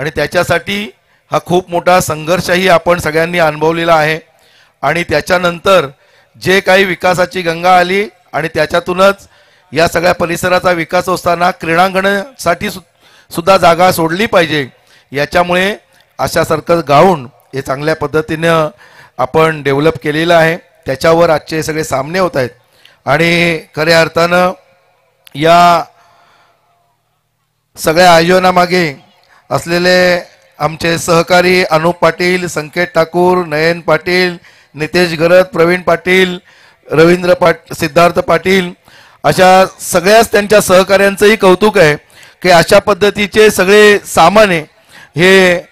आणि त्याच्यासाठी हा खूप मोठा संघर्षही आपण सगळ्यांनी अनुभवलेला आहे। आणि त्याच्यानंतर जे काही विकासाची गंगा आली आणि त्याच्यातूनच या सगळ्या परिसराचा विकास होताना क्रीडांगणासाठी सुद्धा जागा सोडली पाहिजे, याच्यामुळे अशासारखं ग्राउंड हे चांगल्या पद्धतीने आपण डेव्हलप केलेलं आहे। त्याच्यावर आजचे सगळे सामने होत आहेत आणि खऱ्या अर्थानं या सगळ्या आयोजनामागे असलेले आमचे सहकारी अनुप पाटील, संकेत ठाकूर, नयन पाटील, नितेश गरत, प्रवीण पाटील, सिद्धार्थ पाटील अशा सगळ्याच त्यांच्या सहकार्यांचंही कौतुक आहे की अशा पद्धतीचे सगळे सामाने हे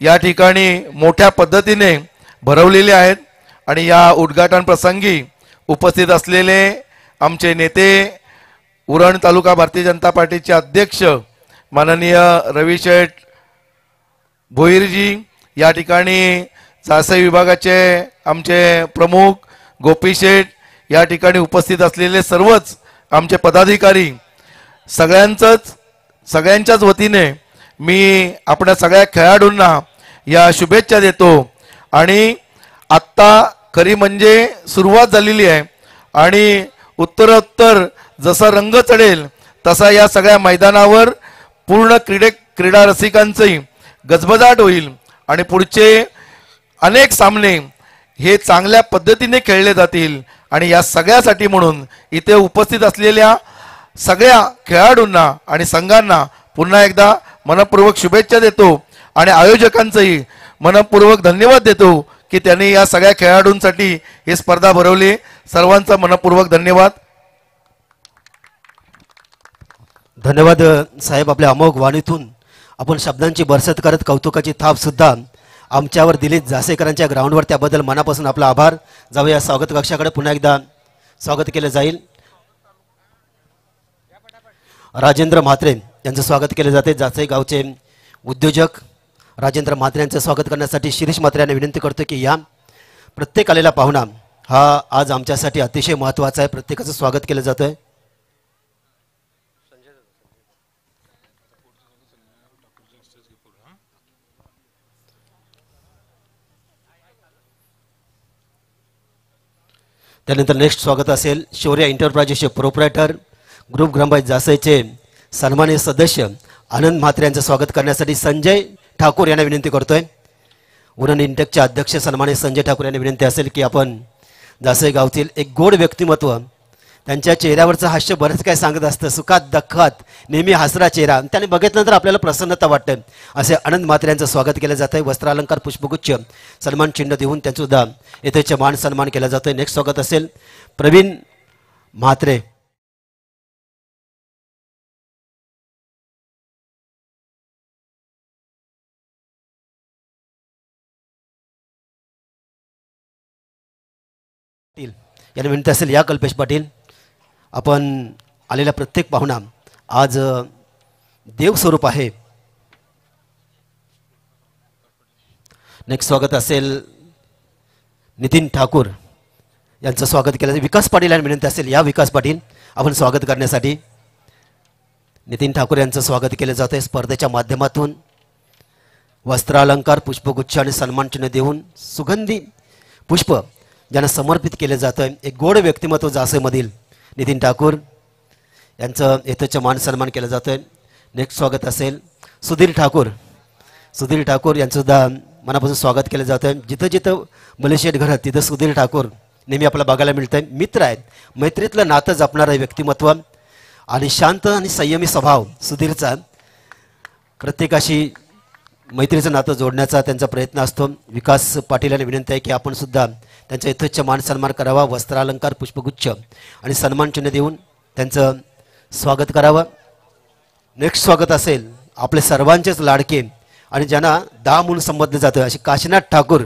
या ठिकाणी मोठ्या पद्धतीने भरवलेले आहेत। आणि या उद्घाटन प्रसंगी उपस्थित असलेले आमचे नेते, उरण तालुका भारतीय जनता पार्टीचे अध्यक्ष माननीय रविशेठ भोईरजी, या ठिकाणी जासई विभागाचे आमचे प्रमुख गोपीशेठ, या ठिकाणी उपस्थित असलेले सर्वच आमचे पदाधिकारी, सगळ्यांच्याच वतीने मी आपल्या सगळ्या खेळाडूंना या शुभेच्छा देतो। आणि आत्ता खरी म्हणजे सुरुवात झालेली आहे आणि उत्तरोत्तर जसा रंग चढेल तसा या सगळ्या मैदानावर पूर्ण क्रीडा रसिकांचंही गजबजाट होईल आणि पुढचे अनेक सामने हे चांगल्या पद्धतीने खेळले जातील। आणि या सगळ्यासाठी म्हणून इथे उपस्थित असलेल्या सगळ्या खेळाडूंना आणि संघांना पुन्हा एकदा मनपूर्वक शुभेच्छा देतो आणि आयोजकांचंही मनपूर्वक धन्यवाद देतो की त्यांनी या सगळ्या खेळाडूंसाठी ही स्पर्धा भरवली। सर्वांचा मनपूर्वक धन्यवाद। धन्यवाद साहेब, आपल्या अमोघ वाणीतून आपण शब्दांची बरसत करत कौतुकाची थाप सुद्धा आमच्यावर दिली जासेकरांच्या ग्राउंडवर, त्याबद्दल मनापासून आपला आभार। जाऊया स्वागत कक्षाकडे, पुन्हा एकदा स्वागत केलं जाईल। राजेंद्र म्हात्रे यांचं स्वागत केले जाते। जासे गावचे उद्योजक राजेंद्र म्हात्रे यांचं स्वागत करण्यासाठी शिरीष म्हात्रे यांना विनंती करतो की या प्रत्येक आलेला पाहुणा हा आज आमच्यासाठी अतिशय महत्त्वाचा आहे, प्रत्येकाचं स्वागत केलं जातंय। त्यानंतर नेक्स्ट स्वागत असेल शौर्य एंटरप्राइजेसचे प्रोप्रायटर, ग्रुप ग्रामपंचायत जासईचे सन्माननीय सदस्य आनंद म्हात्रे यांचं स्वागत करण्यासाठी संजय ठाकूर यांना विनंती करतोय। उरण इंटेकचे अध्यक्ष सन्माननीय संजय ठाकूर यांना विनंती असेल की आपण जासई गावतील एक गोड व्यक्तिमत्व, त्यांच्या चेहऱ्यावरचं हास्य बरंच काय सांगत असतं, सुखात दुःखात नेहमी हसरा चेहरा, त्याने बघितल्यानंतर आपल्याला प्रसन्नता वाटते, असे आनंद म्हात्रे यांचं स्वागत केलं जात आहे। वस्त्रालंकार, पुष्पगुच्छ, सन्मान चिन्ह देऊन त्यांचं सुद्धा येथेचे मान सन्मान केला जातोय। नेक्स्ट स्वागत असेल प्रवीण म्हात्रे। यांना विनंती असेल या कल्पेश पाटील, आपण आलेला प्रत्येक पाहुणा आज देवस्वरूप आहे। नेक्स्ट स्वागत असेल नितीन ठाकूर यांचं स्वागत केलं जाईल। विकास पाटील यांना विनंती असेल या विकास पाटील आपण स्वागत करण्यासाठी नितीन ठाकूर यांचं स्वागत केलं जात आहे। स्पर्धेच्या माध्यमातून वस्त्रालंकार, पुष्पगुच्छ आणि सन्मान चिन्ह देऊन सुगंधी पुष्प ज्यांना समर्पित केले जातं आहे, एक गोड व्यक्तिमत्व जासेमधील नितीन ठाकूर यांचं येथेचं मान सन्मान केलं जातं आहे। नेक्स्ट स्वागत असेल सुधीर ठाकूर। सुधीर ठाकूर यांचं सुद्धा मनापासून स्वागत केलं जातं आहे। जिथं जिथं मलेशियत घरात तिथं सुधीर ठाकूर नेहमी आपल्याला बघायला मिळतं आहे। मित्र आहेत, मैत्रीतलं नातं जपणारं व्यक्तिमत्व आणि शांत आणि संयमी स्वभाव सुधीरचा, प्रत्येकाशी मैत्रीचं नातं जोडण्याचा त्यांचा प्रयत्न असतो। विकास पाटील यांना विनंती आहे की आपण सुद्धा त्यांच्या यथोच्च मान सन्मान करावा, वस्त्रालंकार, पुष्पगुच्छ आणि सन्मान चिन्ह देऊन त्यांचं स्वागत करावं। नेक्स्ट स्वागत असेल आपले सर्वांचेच लाडके आणि ज्यांना दा म्हणून संबोधलं जातं असे काशीनाथ ठाकूर,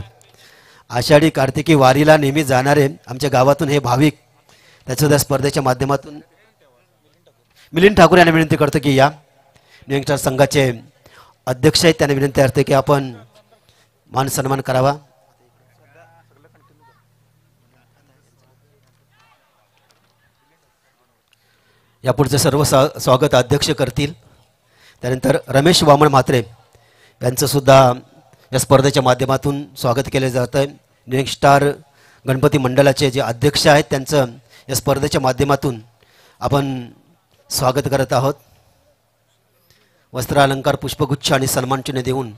आषाढी कार्तिकी वारीला नेहमी जाणारे आमच्या गावातून हे भाविक, त्याच्या स्पर्धेच्या माध्यमातून मिलिंद ठाकूर यांना विनंती करतो की या न्यू यंगस्टर संघाचे अध्यक्ष आहेत, त्यांना विनंती करते की आपण मान सन्मान करावा। यापुढचे सर्व स्वागत अध्यक्ष करतील। त्यानंतर रमेश वामन म्हात्रे त्यांचं सुद्धा या स्पर्धेच्या माध्यमातून स्वागत केले जात आहे. न्यू यॉर्क स्टार गणपती मंडळाचे जे अध्यक्ष आहेत त्यांचं या स्पर्धेच्या माध्यमातून आपण स्वागत करत आहोत. वस्त्र अलंकार, पुष्पगुच्छ आणि सन्मानचिन्ह देऊन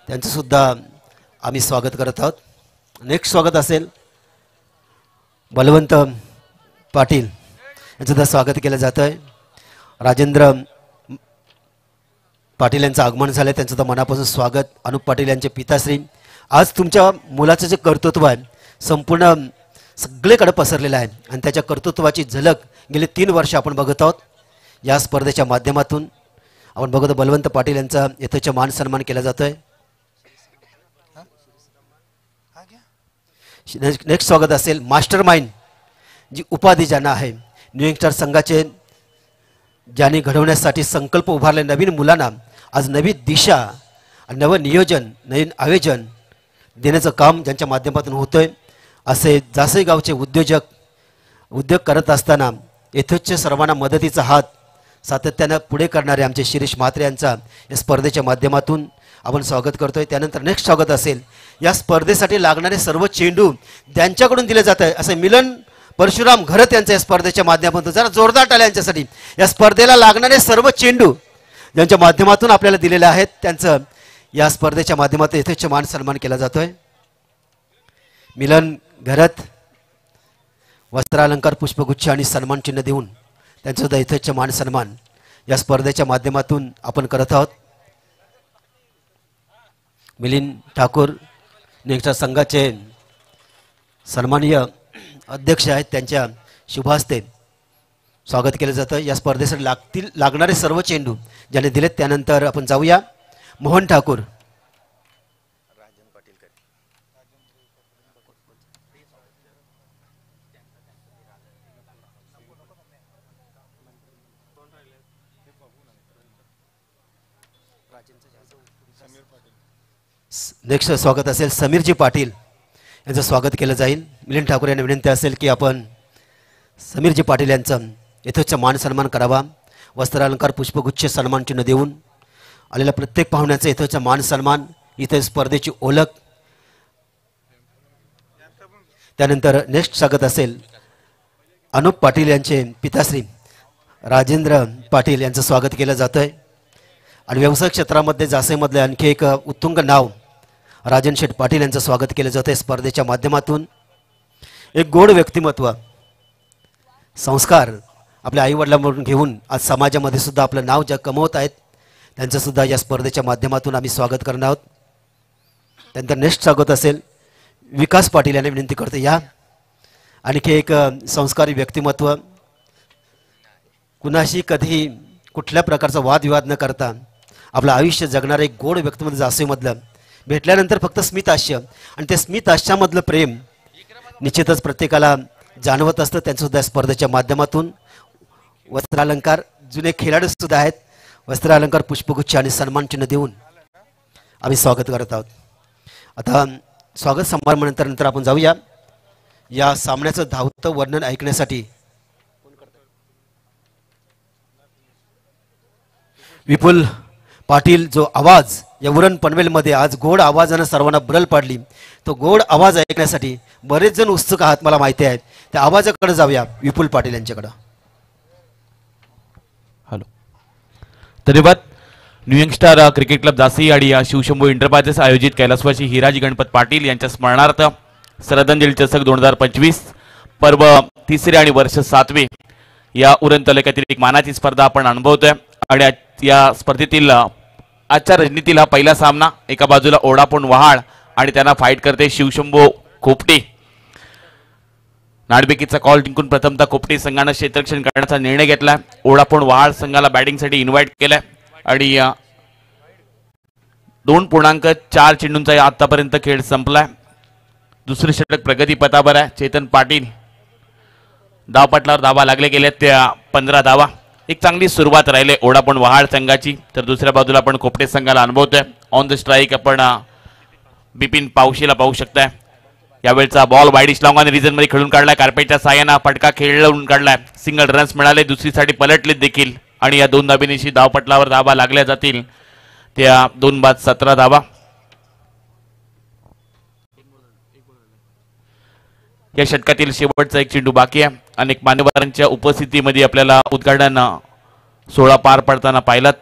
त्यांचं सुद्धा आम्ही स्वागत करत आहोत. नेक्स्ट स्वागत असेल बलवंत पाटील यांचं सुद्धा स्वागत केलं जातं आहे. राजेंद्र पाटील यांचं आगमन झालं आहे, त्यांचं सुद्धा मनापासून स्वागत. अनुप पाटील यांचे पिताश्री, आज तुमच्या मुलाचं जे कर्तृत्व आहे संपूर्ण सगळीकडे पसरलेलं आहे आणि त्याच्या कर्तृत्वाची झलक गेली 3 वर्ष आपण बघत आहोत. या स्पर्धेच्या माध्यमातून आपण बघतो बलवंत पाटील यांचा यथोचित मान सन्मान केला जातोय. नेक्स्ट स्वागत असेल मास्टर माइंड, जी उपाधी ज्यांना आहे, न्यू यॉर्क स्टार संघाचे ज्यांनी घडवण्यासाठी संकल्प उभारले नवीन मुलांना आज नवी दिशा, नवं नियोजन, नवीन आयोजन देण्याचं काम ज्यांच्या माध्यमातून होतंय. असे जासई गावचे उद्योग करत असताना यथोचित सर्वांना मदतीचा हात सातत्यानं पुढे करणारे आमचे शिरीष म्हात्रे यांचा या स्पर्धेच्या माध्यमातून आपण स्वागत करतोय. त्यानंतर नेक्स्ट स्वागत असेल या स्पर्धेसाठी लागणारे सर्व चेंडू त्यांच्याकडून दिले जात आहे असे मिलन परशुराम घरत यांच्या या स्पर्धेच्या माध्यमातून जरा जोरदार टाळ्या यांच्यासाठी. या स्पर्धेला लागणारे सर्व चेंडू ज्यांच्या माध्यमातून आपल्याला दिलेले आहेत त्यांचं या स्पर्धेच्या माध्यमातून यथेच्छ मान सन्मान केला जातोय. मिलन घरत वस्त्रालंकार, पुष्पगुच्छ आणि सन्मान चिन्ह देऊन त्यांचं सुद्धा यथेच्छ मान सन्मान या स्पर्धेच्या माध्यमातून आपण करत आहोत. मिलिंद ठाकूर नेक्स्ट संघाचे सन्माननीय अध्यक्ष आहेत, त्यांच्या शुभ हस्ते स्वागत केलं जातं. या स्पर्धेसाठी लागणारे सर्व चेंडू ज्याने दिलेत. त्यानंतर आपण जाऊया मोहन ठाकूर, नेक्स्ट स्वागत असेल समीरजी पाटील यांचं स्वागत केलं जाईल. मिलिंद ठाकूर यांना विनंती असेल की आपण समीरजी पाटील यांचं यथोच्च मान सन्मान करावा. वस्त्रालंकार, पुष्पगुच्छ, सन्मान चिन्ह देऊन आलेल्या प्रत्येक पाहुण्याचं यथोच्च मान सन्मान, इथे स्पर्धेची ओळख. त्यानंतर नेक्स्ट स्वागत असेल अनुप पाटील यांचे पिताश्री राजेंद्र पाटील यांचं स्वागत केलं जातं आहे. आणि व्यवसाय क्षेत्रामध्ये जासेमधले आणखी एक उत्तुंग नाव राजन शेठ पाटील यांचं स्वागत केलं जातं आहे स्पर्धेच्या माध्यमातून. एक गोड व्यक्तिमत्व, संस्कार आपल्या आईवडिलांकडून घेऊन आज समाजामध्ये सुद्धा आपलं नाव ज्या कमवत आहेत त्यांचं सुद्धा या स्पर्धेच्या माध्यमातून आम्ही स्वागत करणार आहोत. त्यानंतर नेक्स्ट स्वागत असेल विकास पाटील यांना विनंती करतो या. आणखी एक संस्कारी व्यक्तिमत्व, कुणाशी कधी कुठल्या प्रकारचा वादविवाद न करता आपलं आयुष्य जगणारं एक गोड व्यक्तिमत्व जासेमधलं, भेटल्यानंतर फक्त स्मित हास्य आणि त्या स्मित हास्यामधलं प्रेम निश्चितच प्रत्येकाला जाणवत असतं. त्यांच्यासुद्धा स्पर्धेच्या माध्यमातून वस्त्रालंकार, जुने खेळाडू सुद्धा आहेत, वस्त्रालंकार, पुष्पगुच्छ आणि सन्मान चिन्ह देऊन आम्ही स्वागत करत आहोत. आता स्वागत समारंभानंतर आपण जाऊया या सामन्याचं धावतं वर्णन ऐकण्यासाठी. विपुल पाटील जो आवाज या उरण पनवेलमध्ये आज गोड आवाजानं सर्वांना भरल पाडली, तो गोड आवाज ऐकण्यासाठी बरेच जण उत्सुक आहात मला माहिती आहे. त्या आवाजाकडे जाऊया विपुल पाटील यांच्याकडे. हॅलो, धन्यवाद. New York star cricket club जासी आणि शिवशंभू इंटरप्राइजेस आयोजित कैलासवासी हिराजी गणपत पाटील यांच्या स्मरणार्थ श्रद्धांजली चषक 2025 पर्व 3रे आणि वर्ष 7वे या उरण तालुक्यातील एक मानाची स्पर्धा आपण अनुभवतोय. आणि या स्पर्धेतील आजच्या रणनीतीला पहिला सामना, एका बाजूला ओढापुण वहाळ आणि त्यांना फाईट करते शिवशंभू खोपटे. नाणेफेकीचा कॉल जिंकून प्रथमतः खोपटे संघाने क्षेत्ररक्षण करण्याचा निर्णय घेतला. ओढापुण वहाळ संघाला बॅटिंगसाठी इन्व्हाइट केलाय आणि 2.4 चेंडूंचा आतापर्यंत खेळ संपलाय. दुसरे षटक प्रगतीपथावर आहे. चेतन पाटील धावपटलावर धावा लागले गेले त्या 15 धावा. एक चांगली सुरुवात राहिली ओढापुण वहाळ संघाची. तर दुसऱ्या बाजूला आपण खोपटे संघाला अनुभवतोय. ऑन द स्ट्राईक आपण बिपिन पावशीला पाहू शकताय. यावेळचा बॉल वाईडिश लॉंग आणि रिजन मध्ये खेळून काढलाय. कार्पेटच्या साह्याने फटका खेळून काढलाय. सिंगल रन्स मिळाले, दुसरीसाठी पलटले देखील आणि या 2 धाबेनिशी धावपटलावर धावा लागल्या जातील. त्या 2 बाद 17 धावा. या षटकातील शेवटचा एक चेंडू बाकी आहे. अनेक मान्यवरांच्या उपस्थितीमध्ये आपल्याला उद्घाटन 16 पार पडताना पाहिलात.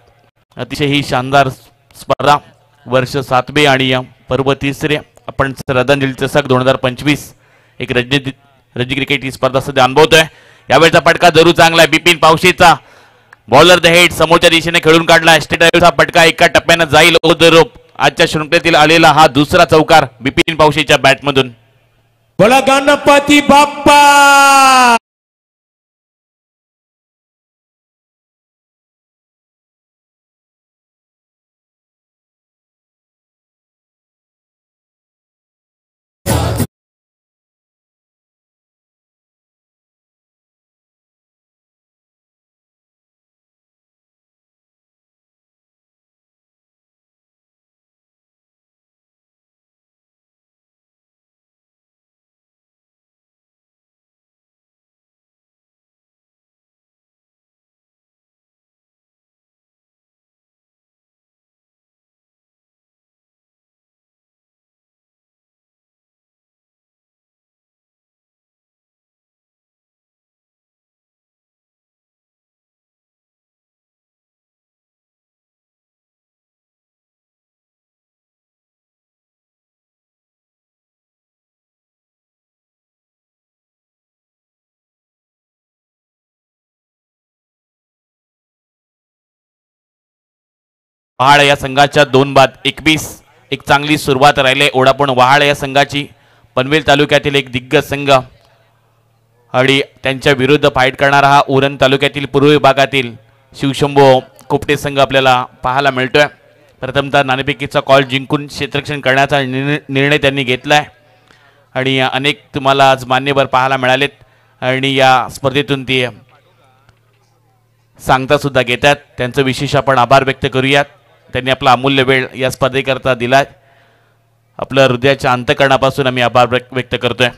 अतिशय ही शानदार स्पर्धा वर्ष 7वे आणि पर्व 3रे आपण श्रद्धांजली चषक 2025 एक रणजी क्रिकेट ही स्पर्धा सध्या अनुभवतोय. यावेळचा फटका जरूर चांगला आहे. बिपिन पावशेचा बॉलर द हेड समोरच्या दिशेने खेळून काढला. स्टेट फटका एका टप्प्यानं जाईल ओ द रोप. आजच्या शृंखलेतील आलेला हा दुसरा चौकार बिपिन पावशेच्या बॅटमधून. बोला गणपती बाप्पा. वहाळ या संघाच्या 2 बाद 21. एक चांगली सुरुवात राहिली ओढापण वहाळ या संघाची. पनवेल तालुक्यातील एक दिग्गज संघ आणि त्यांच्या विरुद्ध फाईट करणारा हा उरण तालुक्यातील पूर्व विभागातील शिवशंभो कुपटे संघ आपल्याला पाहायला मिळतोय. प्रथमतः नाणेफेकीचा कॉल जिंकून क्षेत्ररक्षण करण्याचा निर्णय त्यांनी घेतलाय आणि अनेक तुम्हाला आज मान्यवर पाहायला मिळालेत आणि या स्पर्धेतून ते सांगता सुद्धा घेतात. त्यांचं विशेष आपण आभार व्यक्त करूयात. त्यांनी आपला अमूल्य वेळ या स्पर्धेकरता दिलाय. आपल्या हृदयाच्या अंतःकरणापासून आम्ही आभार व्यक्त करतोय.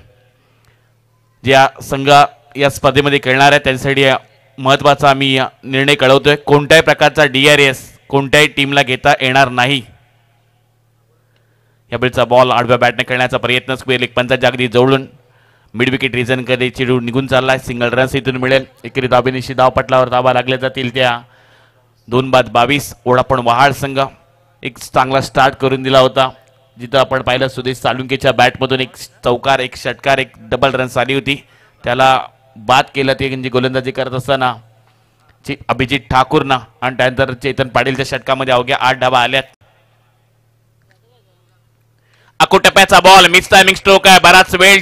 ज्या संघ या स्पर्धेमध्ये खेळणार आहे त्यांच्यासाठी महत्त्वाचा आम्ही निर्णय कळवतोय. कोणत्याही प्रकारचा DRS कोणत्याही टीमला घेता येणार नाही. यावेळचा बॉल आडव्या बॅटने खेळण्याचा प्रयत्न स्क्वेअर लेग पंचाच्या अगदी जवळून मिड विकेट रिझन कडे चेंडू निघून चाललाय. सिंगल रन्स इथून मिळेल. एकेरी दाबेनिशी धावपटलावर धावा लागल्या जातील. त्या 2 बाद 22. ओढापण वहाळ संघ एक चांगला स्टार्ट करून दिला होता. जिथं आपण पाहिलं सुदेश सालुंकेच्या बॅटमधून एक चौकार एक षटकार एक डबल रन्स आली होती. त्याला बाद केलं ते म्हणजे गोलंदाजी करत असताना अभिजित ठाकूरनं आणि त्यानंतर चेतन पाटीलच्या षटकामध्ये अवघ्या 8 धावा आल्यात. अकोटप्प्याचा बॉल मिस टायमिंग स्ट्रोक आहे. बराच वेळ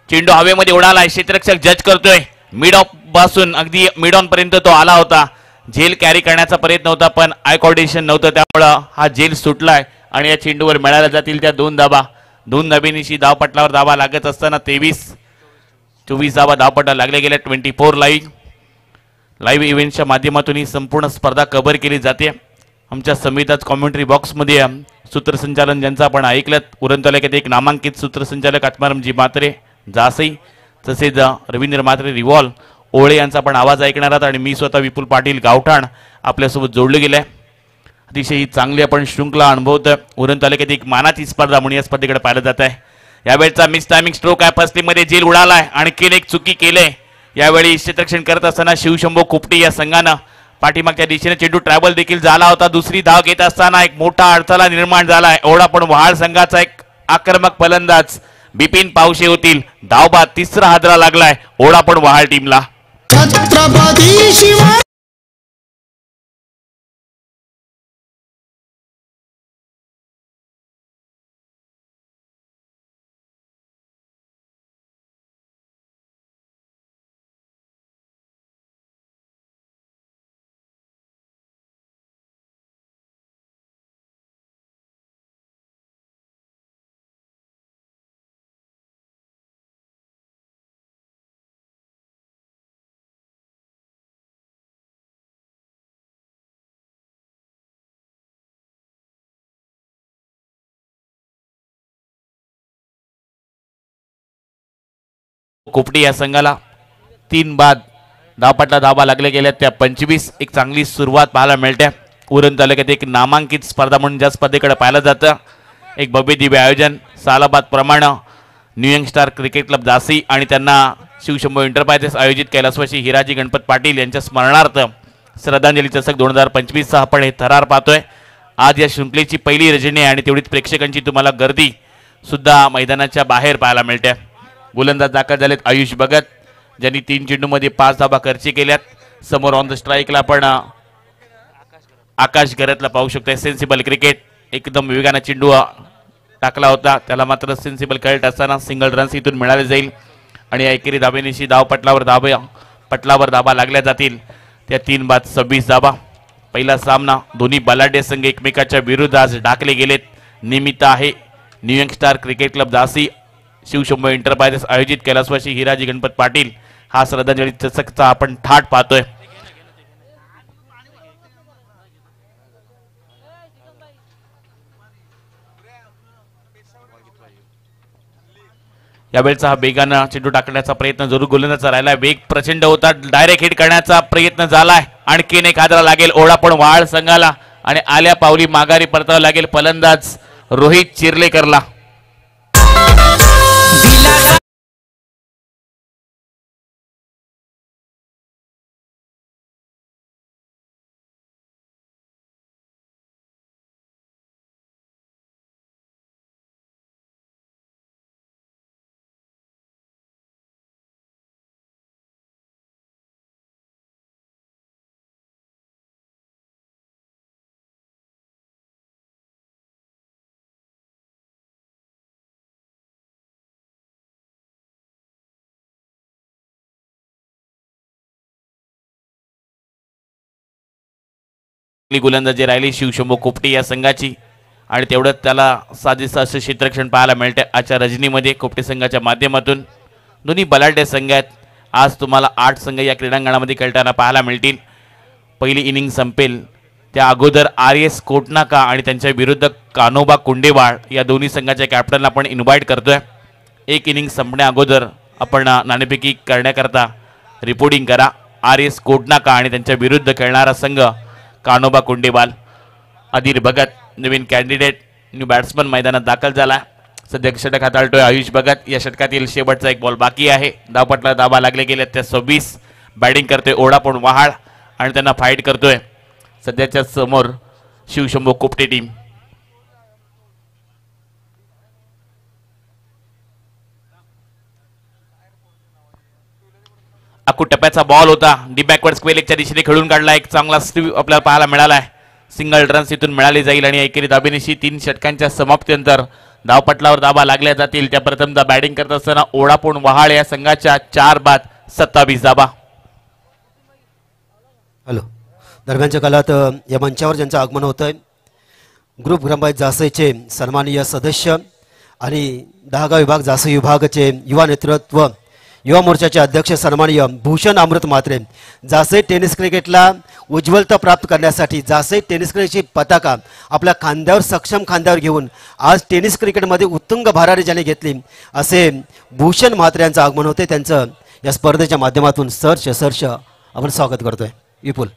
चेंडू हवेमध्ये उडाला. क्षेत्ररक्षक जज करतोय. मिड ऑफ पासून अगदी मिड ऑन पर्यंत तो आला होता. झेल कॅरी करण्याचा प्रयत्न होता पण आय कोऑर्डिनेशन नव्हतं त्यामुळं हा झेल सुटलाय आणि या चेंडूवर मिळाल्या जातील त्या 2 धावा. 2 धाबेनिशी धावपटलावर धावा लागत असताना 23-24 धावा धावपटा लागल्या गेल्या. 24 लाईव्ह इव्हेंटच्या माध्यमातून ही संपूर्ण स्पर्धा कव्हर केली जाते. आमच्या संविधाच कॉमेंट्री बॉक्समध्ये सूत्रसंचालन ज्यांचं आपण ऐकलं उरण तालुक्यात एक नामांकित सूत्रसंचालक आत्मारामजी म्हात्रे जासई तसेच रवींद्र म्हात्रे रिव्हॉल्व ओळे यांचा आपण आवाज ऐकणार आहात आणि मी स्वतः विपुल पाटील गावठाण आपल्यासोबत जोडले गेले. अतिशय ही चांगली आपण शृंखला अनुभवतोय. उरण तालुक्यात एक मानाची स्पर्धा म्हणून या स्पर्धेकडे पाहिलं जात आहे. यावेळचा मिस टायमिंग स्ट्रोक आहे. फर्स्टमध्ये जेल उडालाय आणि केले एक चुकी केले. यावेळी क्षेत्ररक्षण करत असताना शिवशंभो कुपटी या संघानं पाठीमागच्या दिशेने चेंडू ट्रॅव्हल देखील झाला होता. दुसरी धाव घेत असताना एक मोठा अडथळा निर्माण झालाय. ओढा पण वहाळ संघाचा एक आक्रमक फलंदाज बिपिन पावशे होतील. धावबाद 3रा हादरा लागलाय ओढा पण वहाळ टीमला. छत्रपती शिवाजी कुपटी या संघाला 3 बाद धावपटला धावा लागल्या गेल्या त्या 25. एक चांगली सुरुवात पाहायला मिळते. उरण तालुक्यात एक नामांकित स्पर्धा म्हणून ज्या स्पर्धेकडे पाहिलं जातं, एक भव्य दिव्य आयोजन सालाबाद प्रमाणे new young star cricket club झाशी आणि त्यांना शिवशंभो एंटरप्राइजेस आयोजित कैलासवासी हिराजी गणपत पाटील यांच्या स्मरणार्थ श्रद्धांजली चषक 2025 आपण हे थरार पाहतोय. आज या शृंखलेची पहिली रजनी आहे आणि तेवढीच प्रेक्षकांची तुम्हाला गर्दी सुद्धा मैदानाच्या बाहेर पाहायला मिळते. गोलंदाज दाखल झालेत आयुष भगत, ज्यांनी 3 चेंडूमध्ये 5 धाबा खर्ची केल्यात. समोर ऑन द स्ट्राईकला आपण आकाश घरातला पाहू शकतो. सेन्सिबल क्रिकेट, एकदम वेगाने चेंडू टाकला होता, त्याला मात्र सेन्सिबल खेळत असताना सिंगल रन्स इथून मिळाले जाईल आणि या एकेरी धाबेनिशी पटलावर धाबा लागल्या जातील. त्या 3 बाद 26 धाबा. पहिला सामना दोन्ही बलाढ्य संघ एकमेकाच्या विरुद्ध आज डाकले गेलेत. निमित्त आहे new young star cricket club झाशी शिवशंभो एंटरप्राइजेस आयोजित कैलासवासी हिराजी गणपत पाटील हा श्रद्धांजली चषकचा आपण थाट पाहतोय. यावेळेचा हा वेगानं चेंडू टाकण्याचा प्रयत्न जरूर गोलंदाजाचा राहिला. वेग प्रचंड होता, डायरेक्ट हिट करण्याचा प्रयत्न झालाय. आणखीन एक हादरा लागेल, ओढा पण वाळ संघाला आणि आल्या पावली माघारी परतावा लागेल फलंदाज रोहित चिर्लेकरला. गोलंदाजी राहिली शिवशंभो कोपटे या संघाची आणि तेवढंच त्याला साजेसं असं क्षेत्ररक्षण पाहायला मिळते आजच्या रजनीमध्ये कोपटे संघाच्या माध्यमातून. दोन्ही बलाढ्य संघ आहेत. आज तुम्हाला 8 संघ या क्रीडांगणामध्ये खेळताना पाहायला मिळतील. पहिली इनिंग संपेल त्या अगोदर RS कोटनाका आणि त्यांच्या विरुद्ध कान्होबा कुंडेवाळ या दोन्ही संघाच्या कॅप्टनला आपण इन्व्हाइट करतोय. एक इनिंग संपण्या अगोदर आपण नाणेफेकी करण्याकरता रिपोर्टिंग करा. RS कोटनाका आणि त्यांच्या विरुद्ध खेळणारा संघ कान्होबा कुंडेवाल. अधीर भगत नवीन कॅन्डिडेट न्यू बॅट्समन मैदानात दाखल झाला. सध्या षटक हाताळतोय आयुष भगत. या षटकातील शेवटचा एक बॉल बाकी आहे. धावपटला धाबा लागले गेले त्या 26. बॅटिंग करतोय ओढा पण वहाळ आणि त्यांना फाईट करतोय सध्याच्या समोर शिवशंभो कोपटे टीम. अकूट टप्प्याचा बॉल होता, डी बॅकवर्ड स्क्वेअर लेगच्या दिशेने खेळून काढला. एक चांगला स्वीप आपल्याला पाहायला मिळालाय. सिंगल रन्स इथून मिळाले जाईल आणि एकेरी धाबेनिशी 3 षटकांच्या समाप्तीनंतर धावपटलावर धाबा लागल्या जातील. त्या प्रथमदा बॅटिंग करत असताना ओढापूण वहाळ या संघाच्या 4 बाद 27 धाबा. हॅलो, दरम्यानच्या काळात या मंचावर ज्यांचं आगमन होत आहे ग्रुप ग्रामपंचायत झाशीचे सन्माननीय सदस्य आणि 10गा विभाग झाशी विभागाचे युवा नेतृत्व युवा मोर्चाचे अध्यक्ष सन्माननीय भूषण अमृत म्हात्रे. झाशी टेनिस क्रिकेटला उज्ज्वलता प्राप्त करण्यासाठी झाशी टेनिस क्रिकेटची पताका आपल्या खांद्यावर सक्षम खांद्यावर घेऊन आज टेनिस क्रिकेटमध्ये उत्तुंग भरारी ज्याने घेतली असे भूषण म्हात्रे यांचं आगमन होते. त्यांचं या स्पर्धेच्या माध्यमातून सहर्ष आपण स्वागत करतोय. विपुल.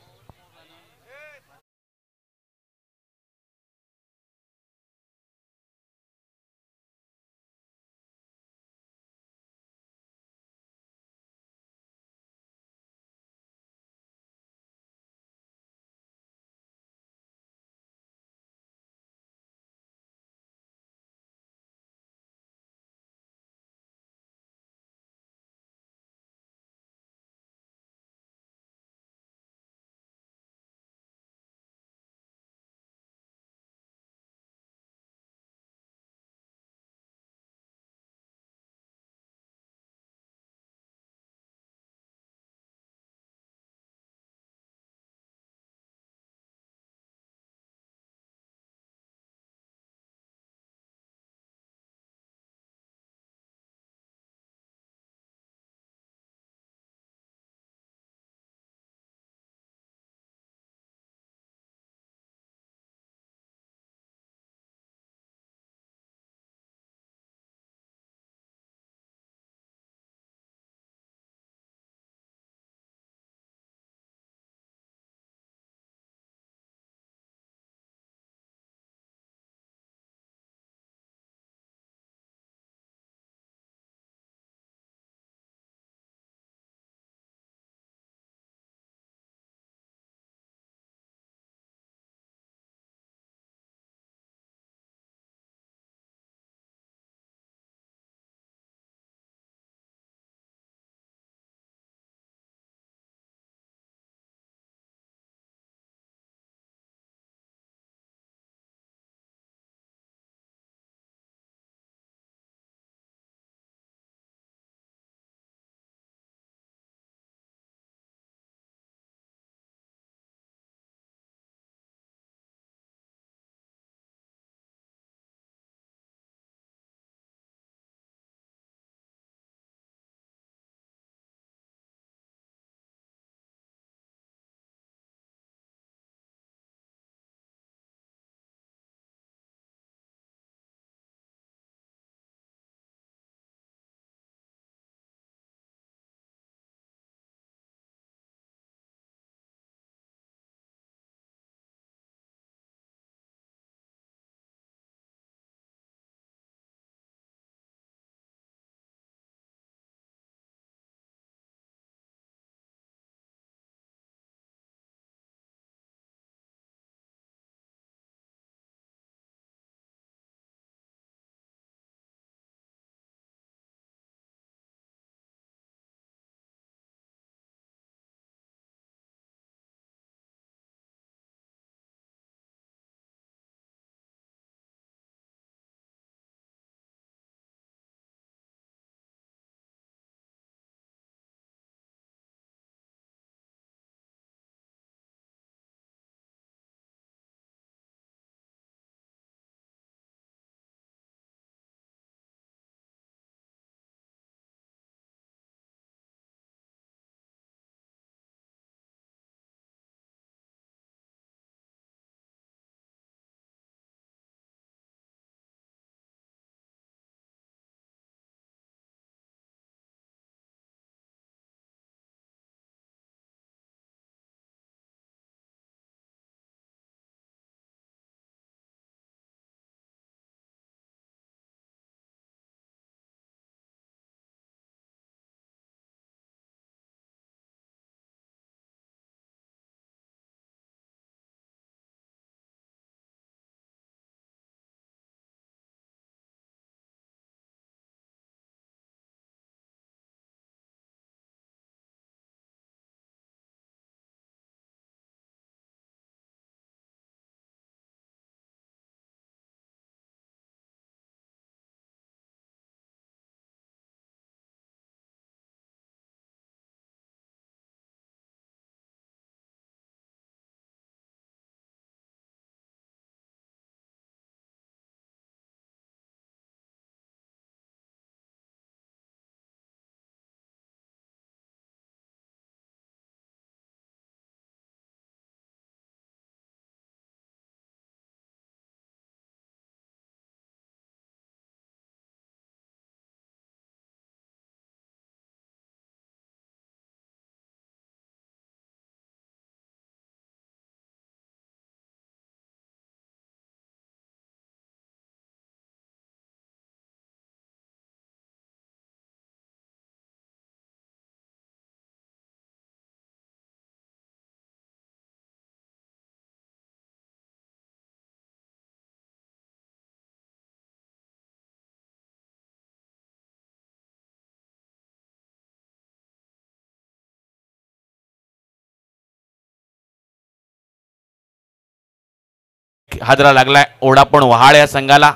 हादरा लागलाय. ओढा पण वहाळ या संघाला.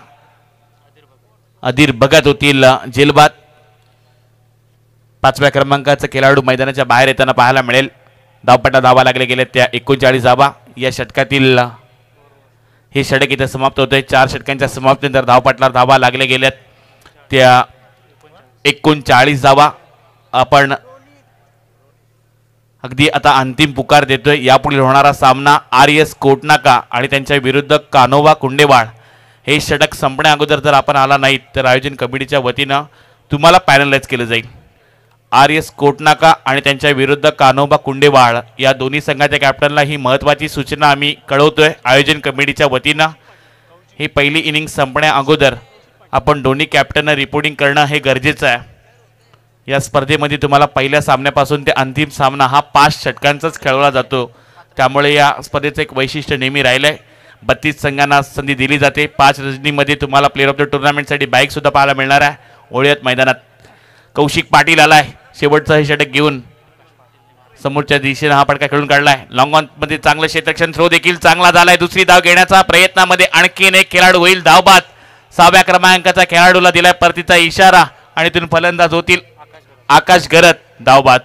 अधीर भगत होतील जेलबाद. 5व्या क्रमांकाचा खेळाडू मैदानाच्या बाहेर येताना पाहायला मिळेल. धावपट्टा धावा लागले गेले त्या 39 धावा. या षटकातील हे षटक इथे समाप्त होते. 4 षटकांच्या समाप्तीनंतर धावपट्टावर धावा लागले गेल्यात त्या 39 धावा. आपण अगदी आता अंतिम पुकार देतोय. यापुढील होणारा सामना RS कोटनाका आणि त्यांच्या विरुद्ध कानोवा कुंडेवाड. हे षटक संपण्या अगोदर जर आपण आला नाही तर आयोजन कमिटीच्या वतीनं तुम्हाला पॅनलाइज केलं जाईल. RS कोटनाका आणि त्यांच्या विरुद्ध कानोबा कुंडेवाड या दोन्ही संघाच्या कॅप्टनला ही महत्त्वाची सूचना आम्ही कळवतोय आयोजन कमिटीच्या वतीनं. ही पहिली इनिंग संपण्या अगोदर आपण दोन्ही कॅप्टनना रिपोर्टिंग करणं हे गरजेचं आहे. या स्पर्धेमध्ये तुम्हाला पहिल्या सामन्यापासून ते अंतिम सामना हा 5 षटकांचाच खेळवला जातो. त्यामुळे या स्पर्धेचं एक वैशिष्ट्य नेहमी राहिलंय. 32 संघांना संधी दिली जाते. 5 रजनीमध्ये तुम्हाला प्लेअर ऑफ द टुर्नामेंटसाठी बाईक सुद्धा पाहायला मिळणार आहे. ओळीत मैदानात कौशिक पाटील आलाय शेवटचं हे षटक घेऊन. समोरच्या दिशेने हा फटका खेळून काढलाय. लॉंग ऑन मध्ये चांगलं क्षेत्ररक्षण. थ्रो देखील चांगला झालाय. दुसरी धाव घेण्याचा प्रयत्नामध्ये आणखीन एक खेळाडू होईल धावबाद. 6व्या क्रमांकाचा खेळाडूला दिलाय परतीचा इशारा आणि तिथून फलंदाज होतील आकाश गरत धावबाद.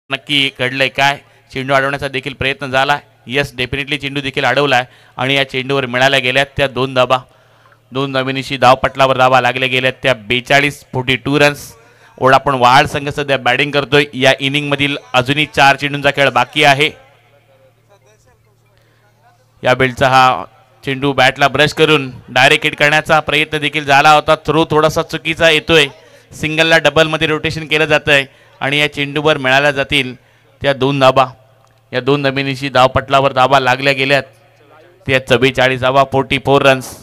नक्की घडलंय काय? चेंडू अडवण्याचा देखील प्रयत्न झाला. यस, डेफिनेटली चेंडू देखील अडवलाय आणि या चेंडूवर मिळाल्या गेल्यात त्या 2 धाबा. 2 धाबीनिशी धावपटलावर धावा लागल्या गेल्यात त्या 42 रन्स. ओढा पण वहाळ संघ सध्या बॅटिंग करतोय. या इनिंग मधील अजूनही 4 चेंडूंचा खेळ बाकी आहे. या बेल्टचा हा चेंडू बॅटला ब्रश करून डायरेक्ट हिट करण्याचा प्रयत्न देखील झाला होता. थ्रो थोडासा चुकीचा येतोय. सिंगलला डबलमध्ये रोटेशन केलं जातंय आणि या चेंडूवर मिळाल्या जातील त्या 2 धाबा. या 2 धाबीनिशी धावपटलावर धाबा लागल्या गेल्यात त्या 44 धाबा. 44 रन्स.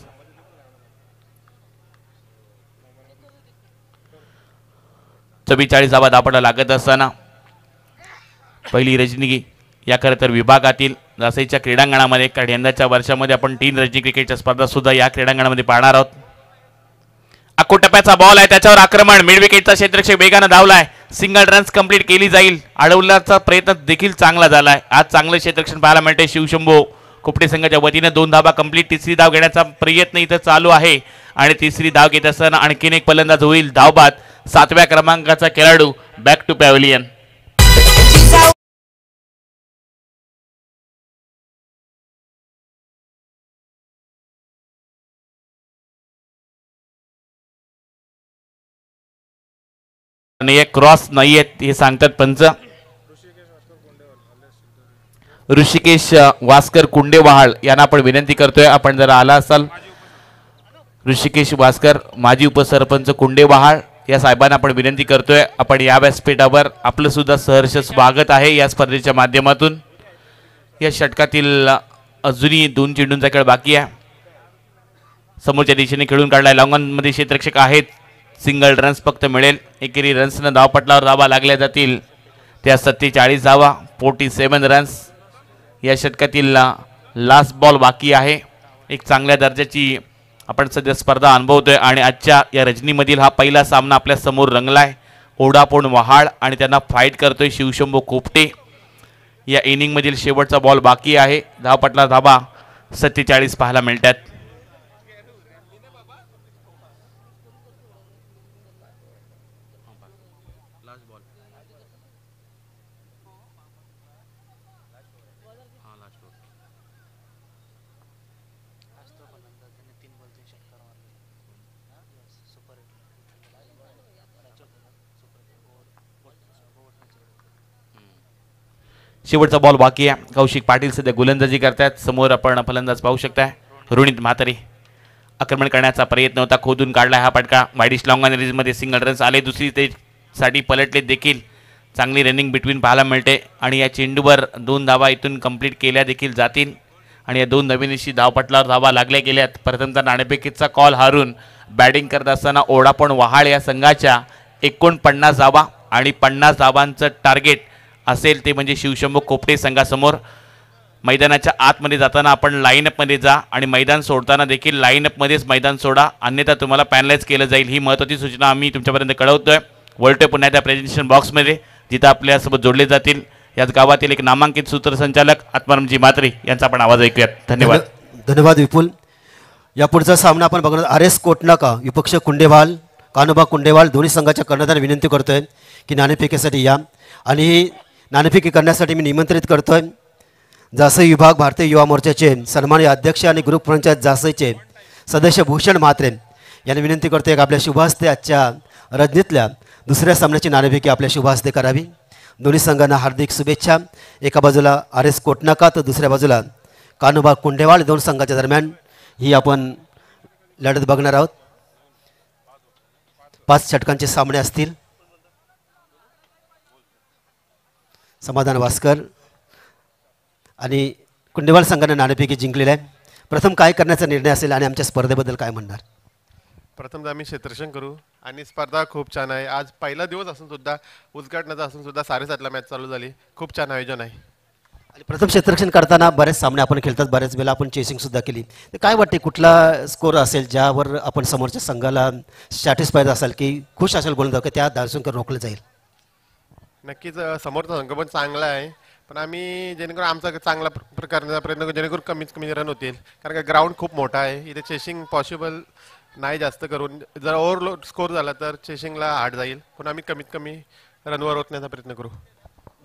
धाबा धावपटला लागत असताना पहिली रजनी या खरं तर विभागातील जासईच्या क्रीडांगणामध्ये, कारण यंदाच्या वर्षामध्ये आपण 3 रजनी क्रिकेटच्या स्पर्धा सुद्धा या क्रीडांगणामध्ये पाहणार आहोत. टप्प्याचा बॉल आहे, त्याच्यावर आक्रमण. मिड विकेटचा क्षेत्ररक्षक वेगानं धावलाय. सिंगल रन्स कंप्लीट केली जाईल. अडवण्याचा प्रयत्न देखील चांगला झालाय. आज चांगलं क्षेत्ररक्षण पाहायला मिळते शिवशंभो कुपटे संघाच्या वतीने. 2 धाबा कंप्लीट. तिसरी धाव घेण्याचा प्रयत्न इथं चालू आहे आणि तिसरी धाव घेत असताना आणखीन एक फलंदाज होईल धावबाद. 7व्या क्रमांकाचा खेळाडू बॅक टू पॅव्हलियन. क्रॉस नाही आहेत हे सांगतात पंच. ऋषिकेश वास्कर कुंडेवाहाळ यांना आपण विनंती करतोय, आपण जर आला असाल. ऋषिकेश वास्कर माजी उपसरपंच कुंडेवाहाळ या साहेबांना आपण विनंती करतोय, आपण या व्यासपीठावर आपलं सुद्धा सहर्ष स्वागत आहे या स्पर्धेच्या माध्यमातून. या षटकातील अजूनही 2 चेंडूंचा खेळ बाकी आहे. समोरच्या दिशेने खेळून काढलाय. लॉंगॉन मध्ये क्षेत्ररक्षक आहेत. सिंगल रन्स फक्त मिळेल. एकेरी रन्सनं धावपटलावर धावा लागल्या जातील त्या 47 धावा. 47 रन्स. या षटकातील लास्ट बॉल बाकी आहे. एक चांगल्या दर्जाची आपण सध्या स्पर्धा अनुभवतोय आणि आजच्या या रजनीमधील हा पहिला सामना आपल्या समोर रंगलाय. ओढापोण वहाळ आणि त्यांना फाईट करतोय शिवशंभू कोपटे. या इनिंगमधील शेवटचा बॉल बाकी आहे. धावपटला धाबा 47 पाहायला मिळतात. शेवटचा बॉल बाकी आहे. कौशिक पाटील सध्या गोलंदाजी करतात. समोर आपण फलंदाज पाहू शकताय रोनित म्हातारे. आक्रमण करण्याचा प्रयत्न होता, खोदून काढला हा पटका. वाईडिश लॉंग ऑन रिलीजमध्ये सिंगल रन्स आले. दुसरी स्टेजसाठी पलटले देखील. चांगली रनिंग बिटवीन पाहायला मिळते आणि या चेंडूवर 2 धावा इथून कंप्लीट केल्या देखील जातील आणि या 2 नवीनशी धावपटलावर धावा लागल्या गेल्यात. प्रथमतः नाणेफेकीचा कॉल हारून बॅटिंग करत असताना ओढापण वहाळ या संघाच्या 49 धावा आणि 50 धावांचं टार्गेट असेल ते म्हणजे शिवशंभू कोपटे संघासमोर. मैदानाच्या आतमध्ये जाताना आपण लाईनअपमध्ये जा आणि मैदान सोडताना देखील लाईनअपमध्येच मैदान सोडा, अन्यथा तुम्हाला पॅनलाइज केलं जाईल. ही महत्त्वाची सूचना आम्ही तुमच्यापर्यंत कळवतोय. वळतोय पुन्हा त्या प्रेझेंटेशन बॉक्समध्ये जिथं आपल्यासोबत जोडले जातील याच गावातील एक नामांकित सूत्रसंचालक आत्मारामजी म्हात्रे यांचा आपण आवाज ऐकूयात. धन्यवाद. धन्यवाद विपुल. या पुढचा सामना आपण बघणार RS कोटनाका विपक्ष कुंडेवाल, कानोबा कुंडेवाल दोन्ही संघाच्या कर्णधार विनंती करतोय की नाणेफेकीसाठी या आणि नाणेफेकी करण्यासाठी मी निमंत्रित करतोय जासई विभाग भारतीय युवा मोर्चाचे सन्माननीय अध्यक्ष आणि ग्रुप पंचायत जासईचे सदस्य भूषण म्हात्रे यांनी विनंती करतोय की आपल्या शुभहस्ते आजच्या रजनीतल्या दुसऱ्या सामन्याची नाणेफेकी आपल्या शुभहस्ते करावी. दोन्ही संघांना हार्दिक शुभेच्छा. एका बाजूला RS कोटनाका तर दुसऱ्या बाजूला कानोबा कुंडेवाल. 2 संघाच्या दरम्यान ही आपण लढत बघणार आहोत. 5 षटकांचे सामने असतील. समाधान वास्कर आणि कुंडेवाल संघाने नाणेफेकी जिंकलेला आहे. प्रथम काय करण्याचा निर्णय असेल आणि आमच्या स्पर्धेबद्दल काय म्हणणार? प्रथम आम्ही क्षेत्ररक्षण करू आणि स्पर्धा खूप छान आहे. आज पहिला दिवस असून सुद्धा उद्घाटनाचा असून सुद्धा 7:30ला मॅच चालू झाली. खूप छान आयोजन आहे. आणि प्रथम क्षेत्ररक्षण करताना बरेच सामने आपण खेळतात, बऱ्याच वेळेला आपण चेसिंगसुद्धा केली. तर काय वाटते कुठला स्कोर असेल ज्यावर आपण समोरच्या संघाला सॅटिस्फाईड असाल की खुश असेल गोलंदाज की त्या धावसंख्या रोखलं जाईल? नक्कीच समोरचा संघ पण चांगला आहे, पण आम्ही जेणेकरून आमचा चांगला करण्याचा प्रयत्न करू जेणेकरून कमीत कमी रन होतील. कारण का ग्राउंड खूप मोठा आहे. इथे चेसिंग पॉसिबल नाही जास्त करून. जर ओव्हरलोड स्कोर झाला तर चेसिंगला हार्ड जाईल, पण आम्ही कमीत कमी रनवर ओतण्याचा प्रयत्न करू.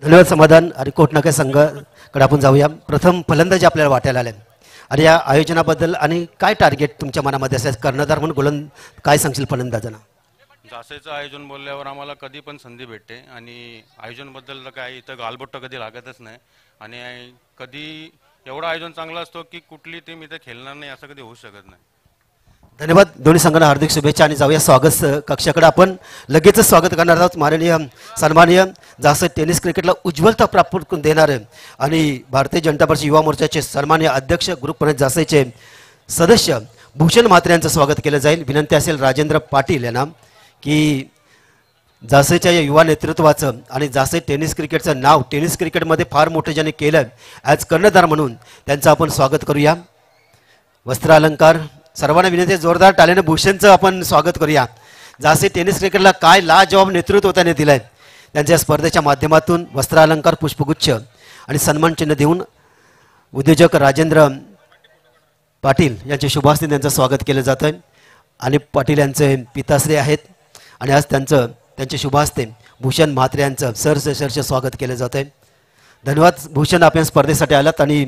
धन्यवाद समाधान. आणि कोटनाका संघाकडे आपण जाऊया. प्रथम फलंदाजी आपल्याला वाटायला आले आणि या आयोजनाबद्दल आणि काय टार्गेट तुमच्या मनामध्ये असेल कर्णधार म्हणून गोलंदाज काय सांगशील फलंदाजांना? जासेचं आयोजन बोलल्यावर आम्हाला कधी पण संधी भेटते आणि आयोजनबद्दल तर काय इथं गालबोट कधी लागतच नाही आणि कधी एवढं आयोजन चांगलं असतो की कुठली टीम इथं खेळणार नाही असं कधी होऊ शकत नाही. धन्यवाद. दोन्ही संघांना हार्दिक शुभेच्छा आणि जाऊया स्वागत कक्षाकडे. आपण लगेचच स्वागत करणार आहोत माननीय सन्माननीय जासई टेनिस क्रिकेटला उज्ज्वलता प्राप्त करून देणारे आणि भारतीय जनता पार्टी युवा मोर्चाचे सन्माननीय अध्यक्ष ग्रुप पंचायत जासईचे सदस्य भूषण म्हात्रे यांचं स्वागत केलं जाईल. विनंती असेल राजेंद्र पाटील यांना की जासईच्या या युवा नेतृत्वाचं आणि जासई टेनिस क्रिकेटचं नाव टेनिस क्रिकेटमध्ये फार मोठं ज्यांनी केलं ॲज कर्णधार म्हणून त्यांचं आपण स्वागत करूया. वस्त्र अलंकार सर्वांना विनंती जोरदार टाळ्याने भूषणचं आपण स्वागत करूया. जासई टेनिस क्रिकेटला काय लाजवाब नेतृत्व त्याने दिलं आहे त्यांच्या स्पर्धेच्या माध्यमातून वस्त्र अलंकार पुष्पगुच्छ आणि सन्मान चिन्ह देऊन उद्योजक राजेंद्र पाटील यांचे शुभहस्ते त्यांचं स्वागत केलं जातं आणि पाटील यांचे पिताश्री आहेत आणि आज त्यांचे शुभहस्ते भूषण म्हात्रे यांचं सरसर्ष स्वागत केलं जातं. धन्यवाद भूषण, आपण स्पर्धेसाठी आलात आणि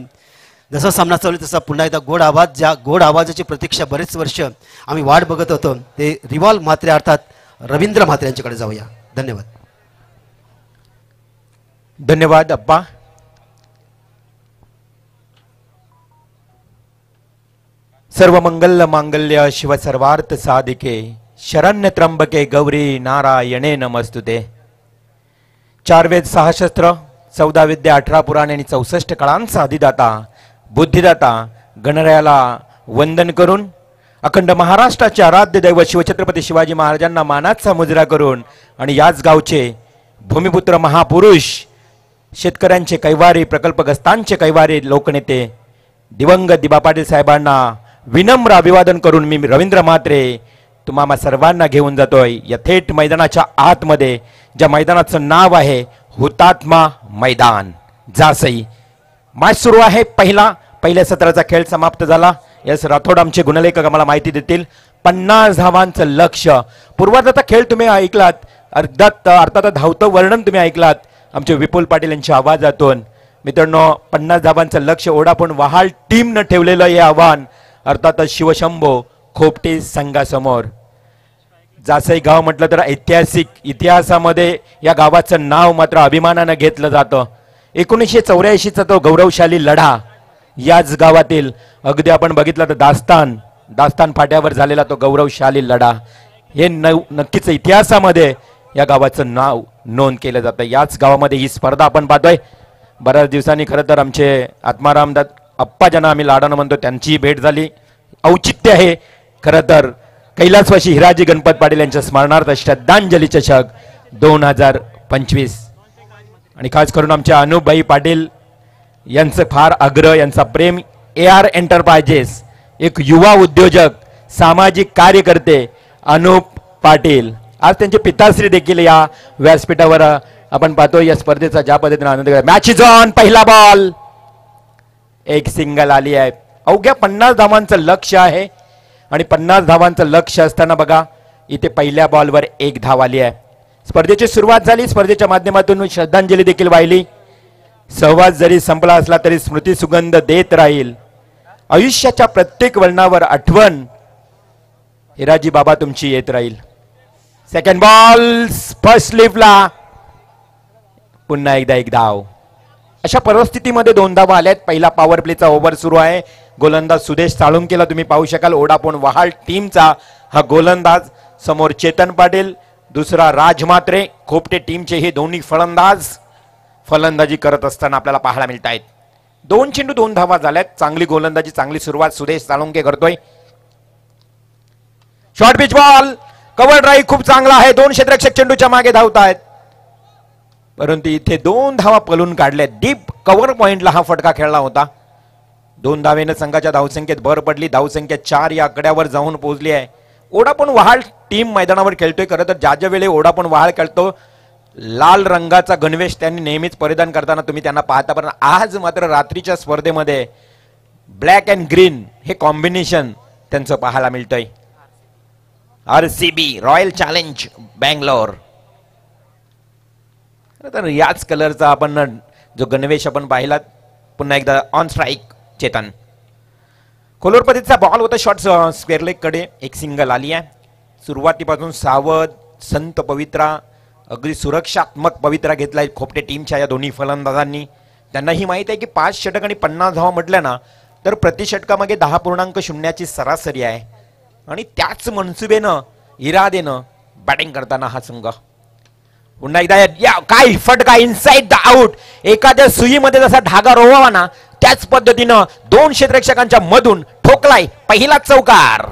जसा सामना चालू तसा पुन्हा एकदा गोड आवाज, ज्या गोड आवाजाची प्रतीक्षा बरेच वर्ष आम्ही वाट बघत होतो ते रिवॉल्व म्हात्रे अर्थात रवींद्र म्हात्रे यांच्याकडे जाऊया. धन्यवाद. धन्यवाद अप्पा. सर्व मंगल मांगल्य शिव सर्वार्थ साधिके शरण्य त्र्यंबके गौरी नारायणे नमस्तुते. 4 वेद 6 शस्त्र 14 विद्या 18 पुराण आणि 64 कळांचा अधिदाता बुद्धिदाता गणरायाला वंदन करून अखंड महाराष्ट्राचे आराध्य दैवत शिवछत्रपती शिवाजी महाराजांना मानाचा मुजरा करून आणि याच गावचे भूमिपुत्र महापुरुष शेतकऱ्यांचे कैवारी, प्रकल्पग्रस्तांचे कैवारी लोकनेते दिवंगत दिबा पाटील साहेबांना विनम्र अभिवादन करून मी रवींद्र म्हात्रे तुम्हा सर्वांना घेऊन जातोय या थेट मैदानाच्या आतमध्ये, ज्या मैदानाचं नाव आहे हुतात्मा मैदान जासई. मॅच सुरू आहे. पहिल्या सत्राचा खेळ समाप्त झाला. यस राठोड आमचे गुणलेखक आम्हाला माहिती देतील. 50 धावांचं लक्ष्य. पूर्वार्धाचा खेळ तुम्ही ऐकलात, अर्थात धावतं वर्णन तुम्ही ऐकलात आमचे विपुल पाटील यांच्या आवाजातून. मित्रांनो 50 धावांचं लक्ष्य ओढापण वहाल टीमनं ठेवलेलं हे आव्हान अर्थातच शिवशंभो खोपटे संघासमोर. जासई गाव म्हटलं तर ऐतिहासिक इतिहासामध्ये या गावाचं नाव मात्र अभिमानानं घेतलं जातं. 1984चा तो गौरवशाली लढा याच गावातील अगदी आपण बघितलं तर दास्तान फाट्यावर झालेला तो गौरवशाली लढा हे नक्कीच इतिहासामध्ये या गावाचं नाव नोंद केलं जातं. याच गावामध्ये ही स्पर्धा आपण पाहतोय. बऱ्याच दिवसांनी खरं तर आमचे आत्माराम अप्पा ज्यांना आम्ही लाडानं म्हणतो त्यांची भेट झाली. औचित्य आहे खरं तर कैलासवासी हिराजी गणपत पाटील यांच्या स्मरणार्थ श्रद्धांजली चषक 2025 आणि खास करून आमच्या अनुपभाई पाटील यांचं फार आग्रह, यांचा प्रेम. AR एंटरप्राइजेस एक युवा उद्योजक सामाजिक कार्यकर्ते अनुप पाटील आज त्यांचे पिताश्री देखील या व्यासपीठावर आपण पाहतो. या स्पर्धेचा ज्या पद्धतीने आनंद घेतला. Match is on. पहिला बॉल, एक सिंगल आली आहे. अवघ्या 50 धावांचं लक्ष्य आहे आणि 50 धावांचं लक्ष्य असताना बघा इथे पहिल्या बॉलवर एक धाव आली आहे. स्पर्धेची सुरुवात झाली. स्पर्धेच्या माध्यमातून श्रद्धांजली देखील वाहिली. सहवास जरी संपला असला तरी स्मृती सुगंध देत राहील. आयुष्याच्या प्रत्येक वळणावर आठवण हिराजी बाबा तुमची येत राहील. सेकंड बॉल फर्स्ट लिफ्टला पुन्हा एकदा एक धाव. अशा परिस्थितीमध्ये 2 धावा आल्यात. पहिला पॉवर प्लेचा ओव्हर सुरू आहे. गोलंदाज सुदेश साळुंकेला तुम्ही पाहू शकाल. ओढापोण वहाल टीमचा हा गोलंदाज. समोर चेतन पाटील, दुसरा राज म्हात्रे. खोपटे टीमचे हे दोन्ही फलंदाजी करत असताना आपल्याला पाहायला मिळत आहेत. 2 चेंडू 2 धावा झाल्यात. चांगली गोलंदाजी, चांगली सुरुवात सुदेश साळुंके करतोय. Short pitch ball, cover drive खूप चांगला आहे. 2 क्षेत्ररक्षक चेंडूच्या मागे धावत आहेत, परंतु इथे 2 धावा पलून काढल्या. डीप कव्हर पॉइंटला हा फटका खेळला होता. 2 धावेनं संघाच्या धावसंख्येत भर पडली. धावसंख्या 4 या आकड्यावर जाऊन पोहोचली आहे. ओढापण वहाल टीम मैदानावर खेळतोय. खरं तर ज्या वेळी ओढापण वहाल खेळतो लाल रंगाचा गणवेश त्यांनी नेहमीच परिधान करताना तुम्ही त्यांना पाहता, पण आज मात्र रात्रीच्या स्पर्धेमध्ये ब्लॅक अँड ग्रीन हे कॉम्बिनेशन त्यांचं पाहायला मिळतंय. RCB royal challenge Bangalore. तर याच कलरचा आपण जो गणवेश आपण पाहिलात. पुन्हा एकदा ऑन स्ट्राईक चेतन. खोलवर पद्धतीचा बॉल होता. शॉर्ट स्क्वेअर लेग कडे एक सिंगल आली आहे. सुरुवातीपासून सावध संत पवित्रा अगदी सुरक्षात्मक पवित्रा घेतलाय खोपटे टीमच्या या दोन्ही फलंदाजांनी. त्यांनाही माहित आहे की 5 षटक आणि 50 धावा म्हटल्या ना तर प्रति षटकामागे 10.0 सरासरी आहे आणि त्याच मनसुबेनं इरादेनं बॅटिंग करताना हा संघ. पुन्हा एकदा काय फटका इनसाइड द आउट. एखाद्या सुईमध्ये जसा धागा रोवावा ना त्याच पद्धतीनं 2 क्षेत्ररक्षकांच्या मधून ठोकलाय पहिला चौकार.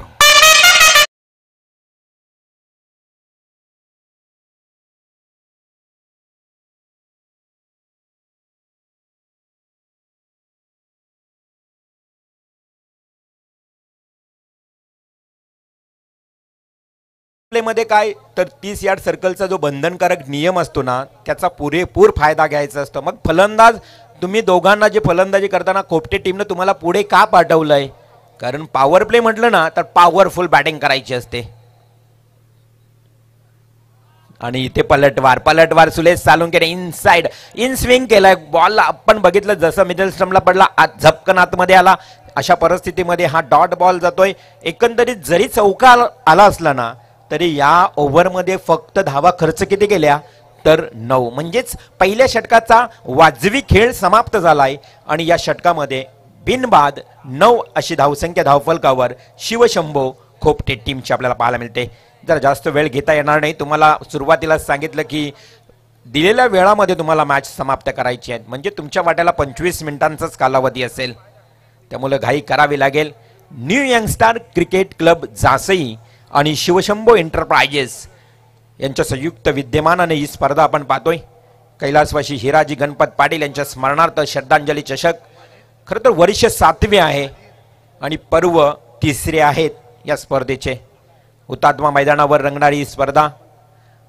मध्ये काय तर 30 यार्ड सर्कलचा जो बंधनकारक नियम असतो ना त्याचा पुरेपूर फायदा घ्यायचा असतो. मग फलंदाज तुम्ही दोघांना जे फलंदाजी करताना खोपटे टीमने तुम्हाला पुढे का पाठवलंय, कारण पॉवर प्ले म्हटलं ना तर पॉवरफुल बॅटिंग करायची असते. आणि इथे पलटवार Sulesh Salunke inside in swing केलाय. बॉल आपण बघितलं जसं मिडल स्टंपला पडला झपकन आतमध्ये आला. अशा परिस्थितीमध्ये हा डॉट बॉल जातोय. एकंदरीत जरी चौका आला असला ना तरी या ओव्हरमध्ये फक्त धावा खर्च किती केल्या तर 9. म्हणजेच पहिल्या षटकाचा वाजवी खेळ समाप्त झालाय आणि या षटकामध्ये बिनबाद 9 अशी धावसंख्या धावफलकावर शिवशंभो खोपटे टीमची आपल्याला पाहायला मिळते. जर जास्त वेळ घेता येणार नाही. तुम्हाला सुरुवातीला सांगितलं की दिलेल्या वेळामध्ये तुम्हाला मॅच समाप्त करायची आहे, म्हणजे तुमच्या वाट्याला 25 मिनिटांचाच कालावधी असेल, त्यामुळे घाई करावी लागेल. New youngster cricket club Jasai आणि शिवशंभो एंटरप्राइजेस यांच्या संयुक्त विद्यमानाने ही स्पर्धा आपण पाहतोय. कैलासवासी हिराजी गणपत पाटील यांच्या स्मरणार्थ श्रद्धांजली चषक खरं तर वर्ष 7वे आहे आणि पर्व 3रे आहेत या स्पर्धेचे. हुतात्मा मैदानावर रंगणारी स्पर्धा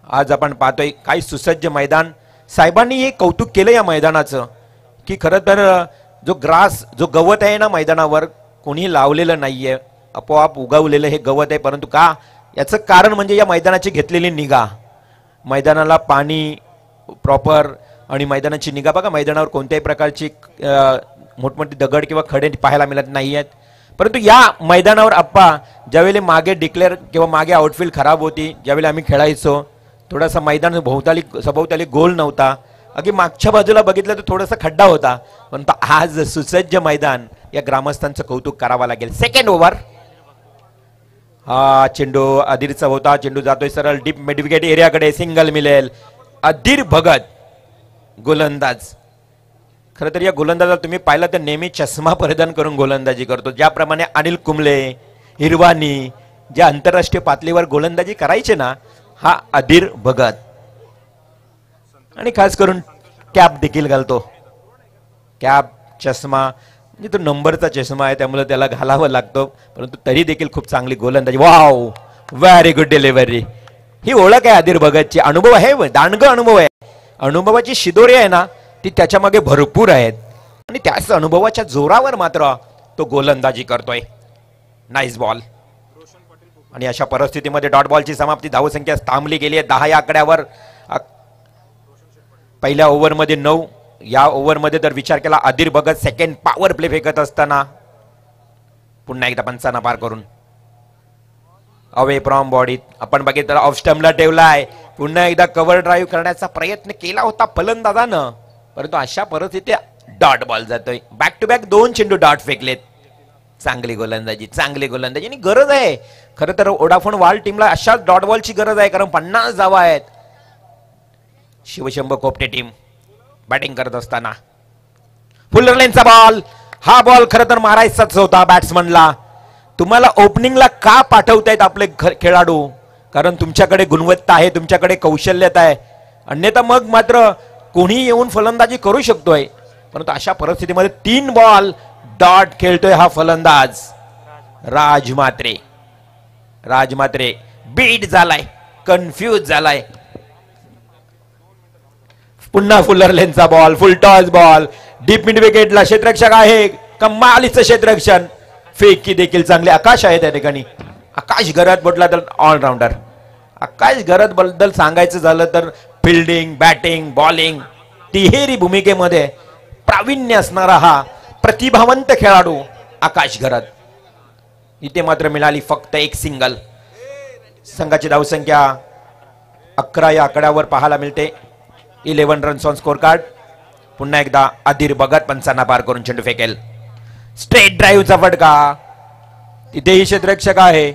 आज आपण पाहतोय. काय सुसज्ज मैदान. साहेबांनी हे कौतुक केलं या मैदानाचं की खरं तर जो गवत आहे ना मैदानावर कोणी लावलेलं नाहीये, आपोआप उगवलेलं हे गवत आहे. परंतु का याचं कारण म्हणजे या मैदानाची घेतलेली निगा. मैदानाला पाणी प्रॉपर आणि मैदानाची निगा बघा. मैदानावर कोणत्याही प्रकारची मोठमोठी दगड किंवा खडे पाहायला मिळत नाही आहेत. परंतु या मैदानावर आप्पा ज्यावेळी मागे डिक्लेअर किंवा मागे आउटफील्ड खराब होती, ज्यावेळी आम्ही खेळायचो थोडासा मैदान सभोवताली गोल नव्हता. अगदी मागच्या बाजूला बघितलं तर थोडासा खड्डा होता. परंतु आज सुसज्ज मैदान. या ग्रामस्थांचं कौतुक करावं लागेल. Second over. हा चेंडू अधीरचा होता. चेंडू जातोय सरळ डीप मिडविकेट एरियाकडे. सिंगल मिळेल. अधीर भगत गोलंदाज. खरं तर या गोलंदाजाला तुम्ही पाहिलं तर नेहमी चष्मा परिधान करून गोलंदाजी करतो. ज्याप्रमाणे अनिल कुंबळे, हिरवानी ज्या आंतरराष्ट्रीय पातळीवर गोलंदाजी करायचे ना, हा अधीर भगत. आणि खास करून कॅप देखील घालतो. कॅप चष्मा म्हणजे तो नंबरचा चष्मा आहे त्यामुळे त्याला घालावं लागतो. परंतु तरी देखील खूप चांगली गोलंदाजी. Wow, very good delivery. ही ओळख आहे अधीर भगतची. अनुभव आहे, दांडग अनुभव आहे. अनुभवाची शिदोरी आहे ना ती त्याच्या मागे भरपूर आहेत आणि त्याच अनुभवाच्या जोरावर मात्र तो गोलंदाजी करतोय. Nice ball. आणि अशा परिस्थितीमध्ये डॉट बॉलची समाप्ती. धावसंख्या थांबली गेली आहे 10 या आकड्यावर. पहिल्या ओव्हरमध्ये 9. या ओव्हरमध्ये जर विचार केला अधीर भगत सेकंड पॉवर प्ले फेकत असताना पुन्हा एकदा पंचांना पार करून अवे फ्रॉम बॉडीत आपण बघितलं ऑफ स्टंपला ठेवलाय. पुन्हा एकदा कव्हर ड्राईव्ह करण्याचा प्रयत्न केला होता फलंदाजानं, परंतु अशा परिस्थितीत डॉट बॉल जातोय. बॅक टू बॅक 2 चेंडू डॉट फेकलेत. चांगली गोलंदाजी आणि गरज आहे. खरं तर वोडाफोन वाल टीमला अशाच डॉट बॉलची गरज आहे, कारण 50 धावा आहेत. शिवशंभ कोपटे टीम बॅटिंग करत असताना फुल्लर लेनचा बॉल. हा बॉल खरं तर मारायचाच होता बॅट्समनला. तुम्हाला ओपनिंगला का पाठवतायत आपले खेळाडू? कारण तुमच्याकडे गुणवत्ता आहे, तुमच्याकडे कौशल्यता आहे. अन्यथा मग मात्र कोणी येऊन फलंदाजी करू शकतोय. परंतु अशा परिस्थितीमध्ये 3 बॉल डॉट खेळतोय हा फलंदाज राजमात्रे. बीट झालाय, कन्फ्यूज झालाय. पुन्हा फुल्लर लेनचा ball. Full toss ball. Deep mid विकेटला क्षेत्ररक्षक आहे. कमालीचं क्षेत्ररक्षण. फेकी देखील चांगली. आकाश आहे त्या ठिकाणी. आकाश गरत म्हटला तर ऑलराऊंडर. आकाश गरत बद्दल सांगायचं झालं तर फिल्डिंग, बॅटिंग, बॉलिंग तिहेरी भूमिकेमध्ये प्रावीण्य असणारा हा प्रतिभावंत खेळाडू आकाश गरत. इथे मात्र मिळाली फक्त 1 सिंगल. संघाची धावसंख्या 11 या आकड्यावर पाहायला मिळते. 11 रन्स ऑन स्कोर कार्ड. पुन्हा एकदा अधीर भगत पंचांना पार करून चेंडू फेकेल. स्ट्रेट ड्राईव्हचा फटका. तिथेही क्षेत्ररक्षक आहे.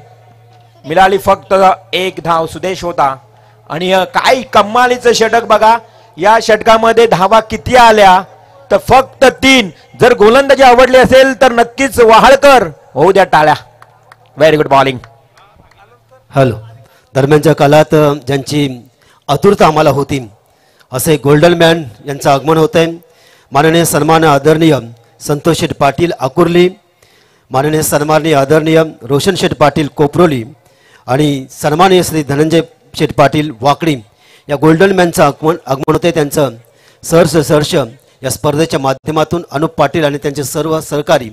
मिळाली फक्त 1 धाव. सुदेश होता. आणि काय कमालीचं षटक बघा. या षटकामध्ये धावा किती आल्या तर फक्त 3. जर गोलंदाजी आवडली असेल तर नक्कीच वाहळकर होऊ द्या टाळ्या. Very good bowling. हॅलो. दरम्यानच्या काळात ज्यांची आतुरता आम्हाला होती असे गोल्डन मॅन यांचं आगमन होत आहे. माननीय सन्मान्य आदरणीय संतोष शेठ पाटील आकुर्ली, माननीय सन्माननीय आदरणीय रोशन शेठ पाटील कोपरोली आणि सन्माननीय श्री धनंजय शेठ पाटील वाकडी या गोल्डन मॅनचं आगमन होते. त्यांचं सहर्ष या स्पर्धेच्या माध्यमातून अनुप पाटील आणि त्यांचे सर्व सहकारी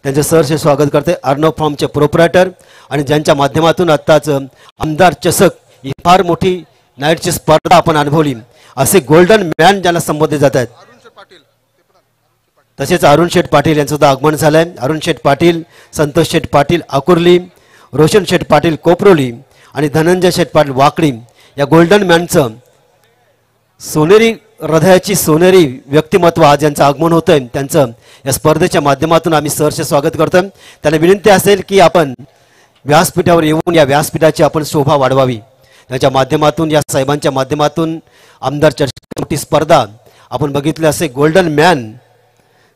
त्यांचे सहर्ष स्वागत करते. अर्णव फॉर्मचे प्रोप्रायटर आणि ज्यांच्या माध्यमातून आत्ताच आमदार चषक ही फार मोठी नाईटची स्पर्धा आपण अनुभवली असे गोल्डन मॅन ज्याला संबोधले जात आहेत. तसेच अरुण शेठ पाटील यांचं सुद्धा आगमन झालंय. अरुण शेठ पाटील, संतोष शेठ पाटील आकुर्ली, रोशन शेठ पाटील कोपरोली आणि धनंजय शेठ पाटील वाकडी या गोल्डन मॅनचं सोनेरी हृदयाची सोनेरी व्यक्तिमत्व आज यांचं आगमन होतंय. त्यांचं या स्पर्धेच्या माध्यमातून आम्ही सहर्ष स्वागत करतोय. त्यांना विनंती असेल की आपण व्यासपीठावर येऊन या व्यासपीठाची आपण शोभा वाढवावी. त्याच्या माध्यमातून या साहेबांच्या माध्यमातून आमदार चर्चा मोठी स्पर्धा आपण बघितली असे गोल्डन मॅन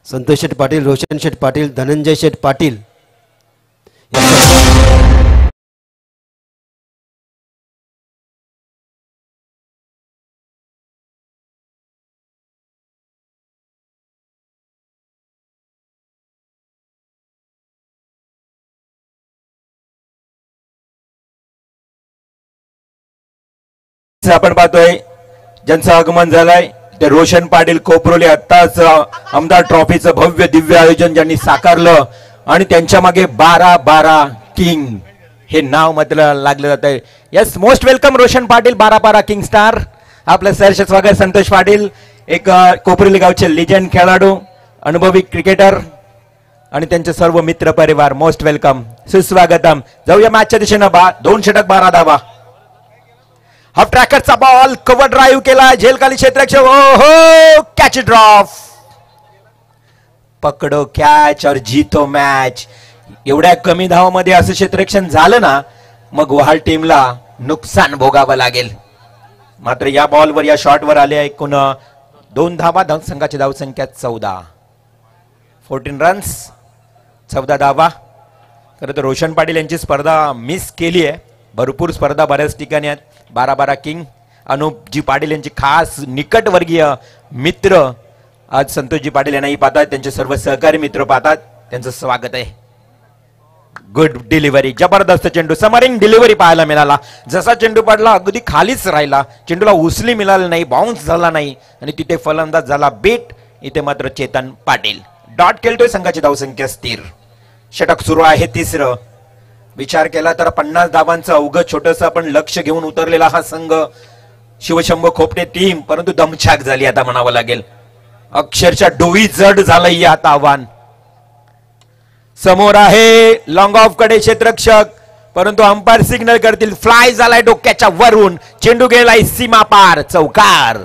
संतोष शेठ पाटील, रोशन शेठ पाटील, धनंजय शेठ पाटील आपण पाहतोय ज्यांचं आगमन झालंय ते रोशन पाटील कोपरोली. आत्ताच आमदार ट्रॉफीचं भव्य दिव्य आयोजन ज्यांनी साकारलं आणि त्यांच्या मागे 12-12 किंग हे नाव मात्र लागलं जात आहे. Yes, most welcome Roshan Patil, 12-12 king star. आपलं सहर्ष स्वागत. संतोष पाटील, एक कोपरोली गावचे लिजंड खेळाडू, अनुभवी क्रिकेटर आणि त्यांचे सर्व मित्र परिवार, मोस्ट वेलकम, सुस्वागतम. जाऊया मॅचच्या दिशेनं. 2 षटक 12 धावा. हाफ ट्रॅकरचा बॉल कव्हर ड्राईव्ह केला, झेलखाली क्षेत्ररक्षक, ओहो, कॅच ड्रॉप. पकडो कॅच और जीतो मॅच. एवढ्या कमी धावामध्ये असं क्षेत्ररक्षण झालं ना, मग वहाल टीमला नुकसान भोगावं लागेल. मात्र या बॉलवर, या शॉटवर आले एकूण 2 धावा. संघाची धावसंख्या 14. 14 रन्स, 14 धावा. खरं तर रोशन पाटील यांची स्पर्धा मिस केली आहे. भरपूर स्पर्धा बऱ्याच ठिकाणी आहेत. 12-12 किंग अनुपजी पाटील यांची खास निकटवर्गीय मित्र आज संतोषजी पाटील यांनाही पाहतात, त्यांचे सर्व सहकारी मित्र पाहतात. त्यांचं स्वागत आहे. गुड डिलिव्हरी, जबरदस्त चेंडू, समरिंग डिलिव्हरी पाहायला मिळाला. जसा चेंडू पडला अगदी खालीच राहिला, चेंडूला उचली मिळाली नाही, बाउन्स झाला नाही आणि तिथे फलंदाज झाला बीट. इथे मात्र चेतन पाटील डॉट खेळतोय. संघाची धावसंख्या स्थिर. षटक सुरू आहे 3रं. विचार केला तर 50 धावांचं अवघं छोटस आपण लक्ष घेऊन उतरलेला हा संघ शिवशंभू खोपटे टीम, परंतु दमछाक झाली आता म्हणावं लागेल. अक्षरशः डोई जड झालंय आता आव्हान. समोर आहे लॉंग ऑफ कडे क्षेत्ररक्षक, परंतु अंपायर सिग्नल करतील. फ्लाय झालाय डोक्याच्या वरून, चेंडू गेलाय सीमा पार, चौकार.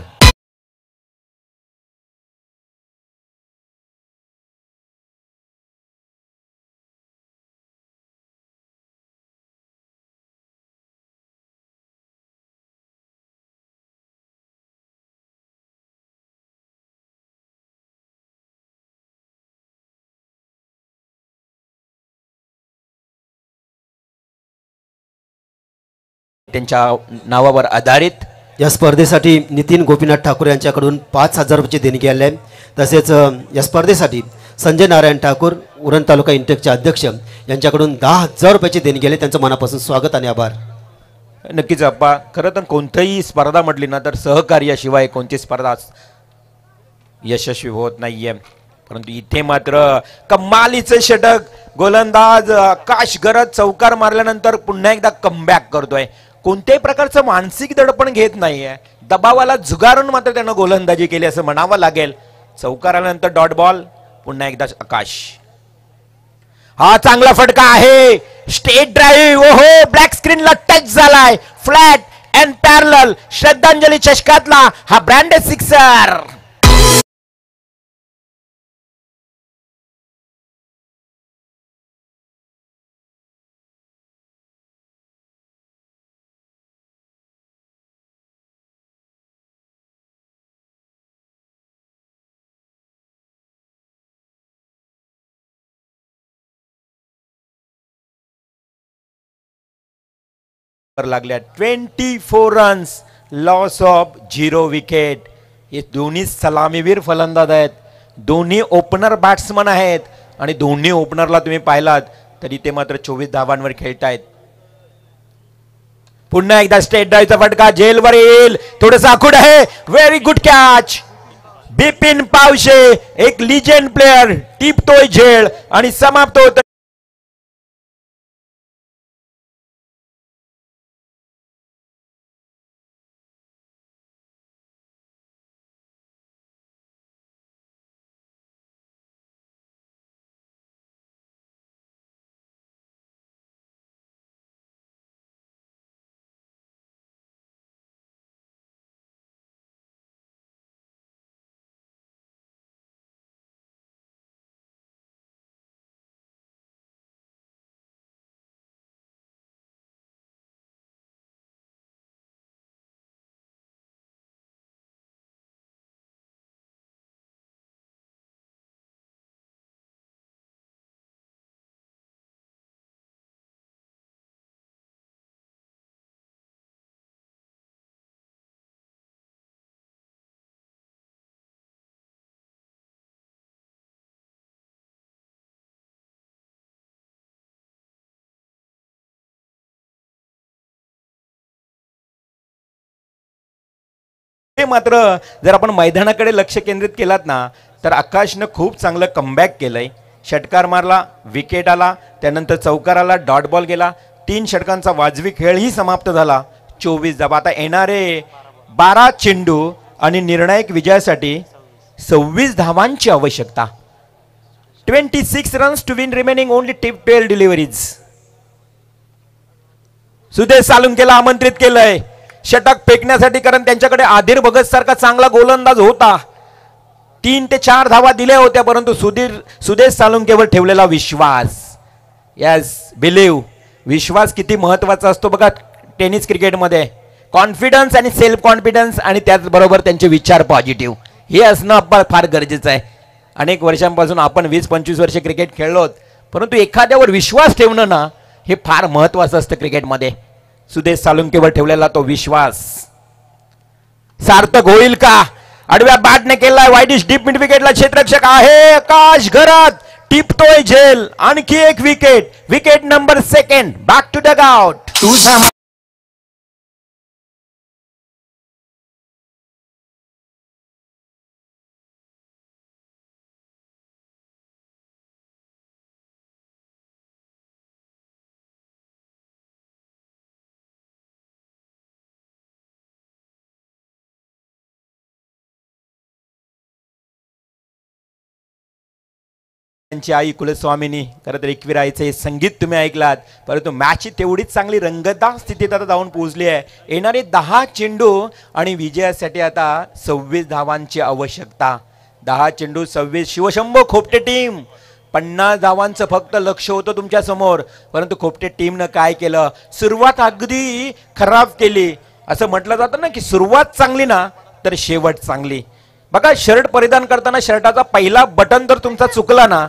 त्यांच्या नावावर आधारित या स्पर्धेसाठी नितीन गोपीनाथ ठाकूर यांच्याकडून 5,000 रुपयाची देणगी आली आहे. तसेच या स्पर्धेसाठी संजय नारायण ठाकूर, उरण तालुका इंटेकचे अध्यक्ष, यांच्याकडून 10,000 रुपयाची देणगी आली. त्यांचं मनापासून स्वागत आणि आभार. नक्कीच अप्पा, खरं तर कोणतीही स्पर्धा म्हटली ना तर सहकार्याशिवाय कोणती स्पर्धा यशस्वी होत नाहीये. परंतु इथे मात्र कमालीचे षटक, गोलंदाज आकाश गरज चौकार मारल्यानंतर पुन्हा एकदा कमबॅक करतोय. कोणत्याही प्रकारचं मानसिक दडपण घेत नाहीये, दबावाला झुगारून मात्र त्यानं गोलंदाजी केली असं म्हणावं लागेल. चौकार आल्यानंतर डॉट बॉल, पुन्हा एकदा आकाश. हा चांगला फटका आहे, स्टेट ड्राईव्ह, ओहो, ब्लॅक स्क्रीनला टच झालाय, फ्लॅट अँड पॅरलल. श्रद्धांजली चषकातला हा ब्रँडेड सिक्सर. लागल्या 24 रन्स, लॉस ऑफ 0 विकेट. हे दोन्ही सलामीवीर फलंदाज आहेत, दोन्ही ओपनर बॅट्समन आहेत आणि दोन्ही ओपनरला तुम्ही पाहिलात तरी ते मात्र 24 धावांवर खेळतायत. पुन्हा एकदा स्टेट ड्राईव्हचा फटका, जेलवर येईल, थोडं आखूड आहे. Very good catch. Bipin Pawshe, एक लिजेंड प्लेअर, टिपतोय झेल आणि समाप्त होत. हे मात्र जर आपण मैदानाकडे लक्ष केंद्रित केलात ना तर आकाशनं खूप चांगलं कमबॅक केलंय. षटकार मारला, विकेट आला, त्यानंतर चौकार आला, डॉट बॉल गेला. 3 षटकांचा वाजवी खेळही समाप्त झाला. 24 धावा. आता येणारे 12 चेंडू आणि निर्णायक विजयासाठी 26 धावांची आवश्यकता. 26 runs to win remaining only 12 deliveries. Sudesh सालुंकेला आमंत्रित केलंय षटक फेकण्यासाठी, कारण त्यांच्याकडे आधीर भगत सारखा चांगला गोलंदाज होता. 3 ते 4 धावा दिल्या होत्या, परंतु सुदेश सालुंकेवर ठेवलेला विश्वास, यस बिलीव्ह, विश्वास किती महत्वाचा असतो बघा टेनिस क्रिकेटमध्ये. कॉन्फिडन्स आणि सेल्फ कॉन्फिडन्स आणि त्याचबरोबर त्यांचे विचार पॉझिटिव्ह हे असणं फार गरजेचं आहे. अनेक वर्षांपासून आपण 20-25 वर्ष क्रिकेट खेळलोत, परंतु एखाद्यावर विश्वास ठेवणं ना हे फार महत्वाचं असतं क्रिकेटमध्ये. सुदेश सालुंकेवर ठेवलेला तो विश्वास सार्थक होईल का? आडव्या बॅटने केलाय वाईडिश डीप मिड विकेटला क्षेत्ररक्षक आहे आकाश घरात, टिपतोय झेल. आणखी एक wicket, wicket number 2. Back to dugout. त्यांची आई कुलस्वामिनी, खरं तर एकविराईचे संगीत तुम्ही ऐकलात, परंतु मॅच तेवढीच चांगली रंगतदार स्थितीत आता जाऊन पोहोचली आहे. येणारे 10 चेंडू आणि विजयासाठी आता 26 धावांची आवश्यकता. 10 चेंडू 26. शिवशंभो खोपटे टीम 50 धावांचं फक्त लक्ष होतं तुमच्या समोर, परंतु खोपटे टीमनं काय केलं, सुरुवात अगदी खराब केली. असं म्हटलं जातं ना की सुरुवात चांगली ना तर शेवट चांगली. बघा शर्ट परिधान करताना शर्टाचा पहिला बटन जर तुमचा चुकला ना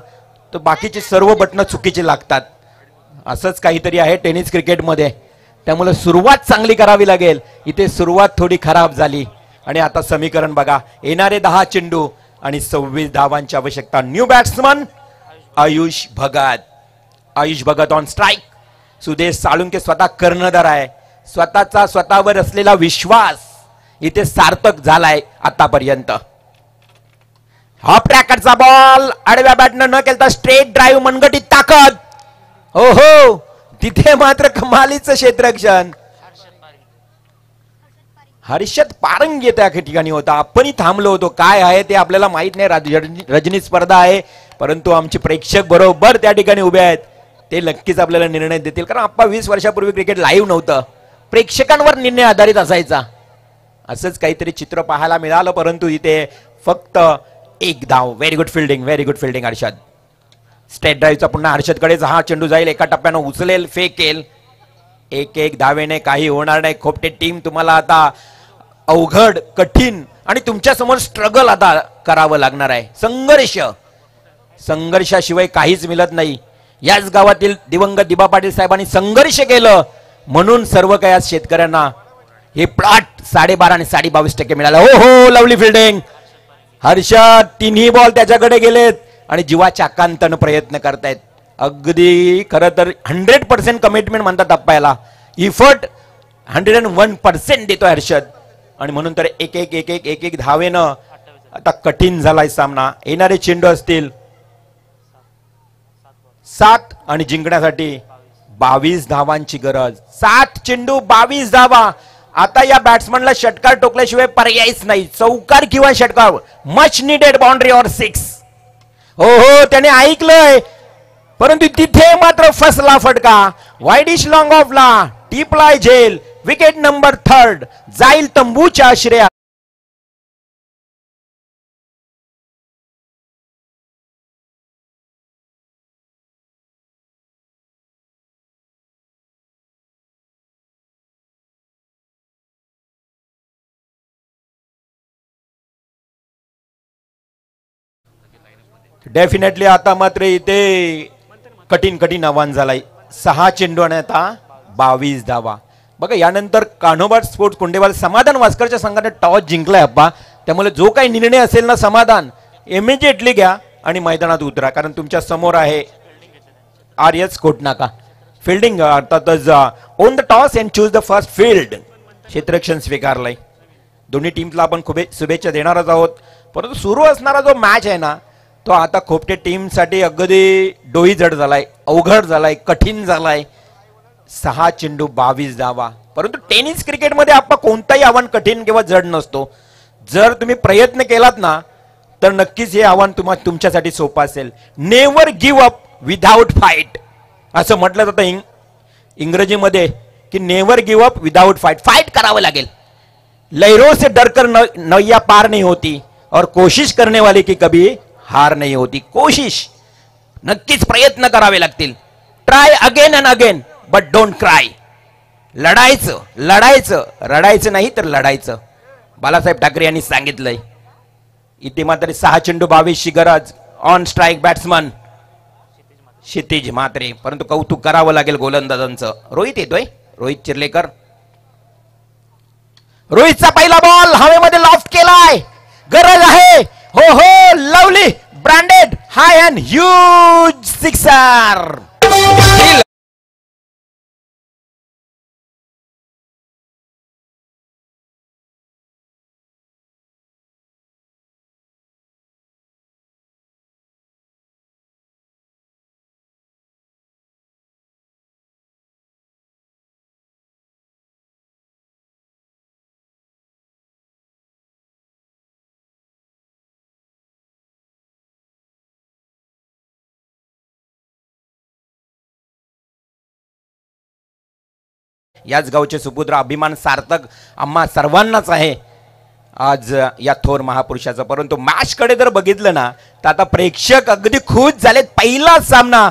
तर बाकीचे सर्व बटन चुकीचे लागतात. असंच काहीतरी आहे टेनिस क्रिकेटमध्ये. त्यामुळे सुरुवात चांगली करावी लागेल. इथे सुरुवात थोडी खराब झाली आणि आता समीकरण बघा, येणारे 10 चेंडू आणि 26 धावांची आवश्यकता. New batsman Ayush Bhagat. Ayush Bhagat on strike. Sudesh Salunke स्वतः कर्णधार आहे. स्वतःचा स्वतःवर असलेला विश्वास इथे सार्थक झालाय आतापर्यंत. हाफ ट्रॅकरचा बॉल आडव्या बॅटनं न केलता स्ट्रेट ड्राईव्ह, मनगटीत ताकद. हो हो, तिथे मात्र कमालीचं क्षेत्ररक्षण. हर्षद पारंग त्या ठिकाणी होता. आपणही थांबलो होतो. काय आहे ते आपल्याला माहित नाही, रजनी स्पर्धा आहे, परंतु आमचे प्रेक्षक बरोबर त्या ठिकाणी उभे आहेत. ते नक्कीच आपल्याला निर्णय देतील, कारण आपण 20 वर्षापूर्वी क्रिकेट लाईव्ह नव्हतं, प्रेक्षकांवर निर्णय आधारित असायचा. असंच काहीतरी चित्र पाहायला मिळालं, परंतु इथे फक्त 1 धाव. Very good fielding, very good fielding Harshad. Straight ड्राईव्हचा पुन्हा हर्षदकडेच हा चेंडू जाईल, एका टप्प्यानं उचलेल, फेकेल. 1-1 धावेने काही होणार नाही. खोपटे टीम तुम्हाला आता अवघड, कठीण आणि तुमच्या समोर स्ट्रगल आता करावं लागणार आहे. संघर्षाशिवाय काहीच मिळत नाही. याच गावातील दिवंगत दिबा पाटील साहेबांनी संघर्ष केलं म्हणून सर्व काही आज शेतकऱ्यांना हे प्लॉट 12.5 आणि 22% मिळाला. हो हो, लवली फिल्डिंग हर्षद. 3ही बॉल त्याच्याकडे गेलेत आणि जीवाच्या आकांतानं प्रयत्न करतायत. अगदी खरं तर 100% कमिटमेंट म्हणतात अप्पायला. इफर्ट 101% देतोय हर्षद आणि म्हणून तर 1-1 धावेनं आता कठीण झालाय सामना. येणारे चेंडू असतील 7 आणि जिंकण्यासाठी 22 धावांची गरज. 7 चेंडू 22 धावा. आता या बॅट्समनला षटकार टोकल्याशिवाय पर्यायच नाही. चौकार किंवा षटकार, मच निडेड बाउंड्री ऑर 6. हो हो, त्याने ऐकलंय, परंतु तिथे मात्र फसला फटका. वाईडिश लॉंग ऑफला टिपलाय झेल. विकेट नंबर 3 जाईल तंबूच्या आश्रया. डेफिनेटली आता मात्र इथे कठीण आव्हान झालंय. 6 चेंडू आणि आता 22 धावा. बघा यानंतर कान्होबा स्पोर्ट्स कोंडेवाल समाधान वास्करच्या संघाने टॉस जिंकलाय अप्पा. त्यामुळे जो काही निर्णय असेल ना समाधान इमिजिएटली घ्या आणि मैदानात उतरा, कारण तुमच्या समोर आहे RS कोटनाका. फिल्डिंग अर्थातच on the toss and choose the first field क्षेत्ररक्षण स्वीकारलंय. दोन्ही टीमला आपण खूप शुभेच्छा देणारच आहोत. परंतु सुरू असणारा जो मॅच आहे ना तो आता खोपटे टीमसाठी अगदी डोई जड झालाय, अवघड झालाय, कठीण झालाय. 6 चेंडू 22 धावा. परंतु टेनिस क्रिकेटमध्ये आपण कोणताही आव्हान कठीण किंवा जड नसतो. जर तुम्ही प्रयत्न केलात ना तर नक्कीच हे आव्हान तुमच्यासाठी सोपं असेल. Never give up without fight असं म्हटलं जातं इंग्रजीमध्ये की never give up without fight. Fight करावं लागेल. लहरों से डरकर नैया पार नहीं होती और कोशिश करने वाले की कभी हार नहीं होती. कोशिश नक्कीच प्रयत्न करावे लागतील. Try again and again but don't cry. लढायचं लढायचं रडायचं नाही तर लढायचं. बालासाहेब ठाकरे यांनी सांगितलंय. इथे मात्र 6 चेंडू 22 ची गरज. ऑन स्ट्राईक बॅट्समन क्षितिज म्हात्रे. परंतु कौतुक करावं लागेल गोलंदाजांचं. रोहित येतोय, रोहित चिर्लेकर. रोहितचा पहिला बॉल हवेमध्ये लॉफ्ट केलाय. गरज आहे. हो हो lovely branded high and huge sixer. याच गावचे सुपुत्र अभिमान सार्थक आम्हा सर्वांनाच आहे आज या थोर महापुरुषाचा. परंतु मॅच कडे जर बघितलं ना तर आता प्रेक्षक अगदी खुश झालेत. पहिलाच सामना.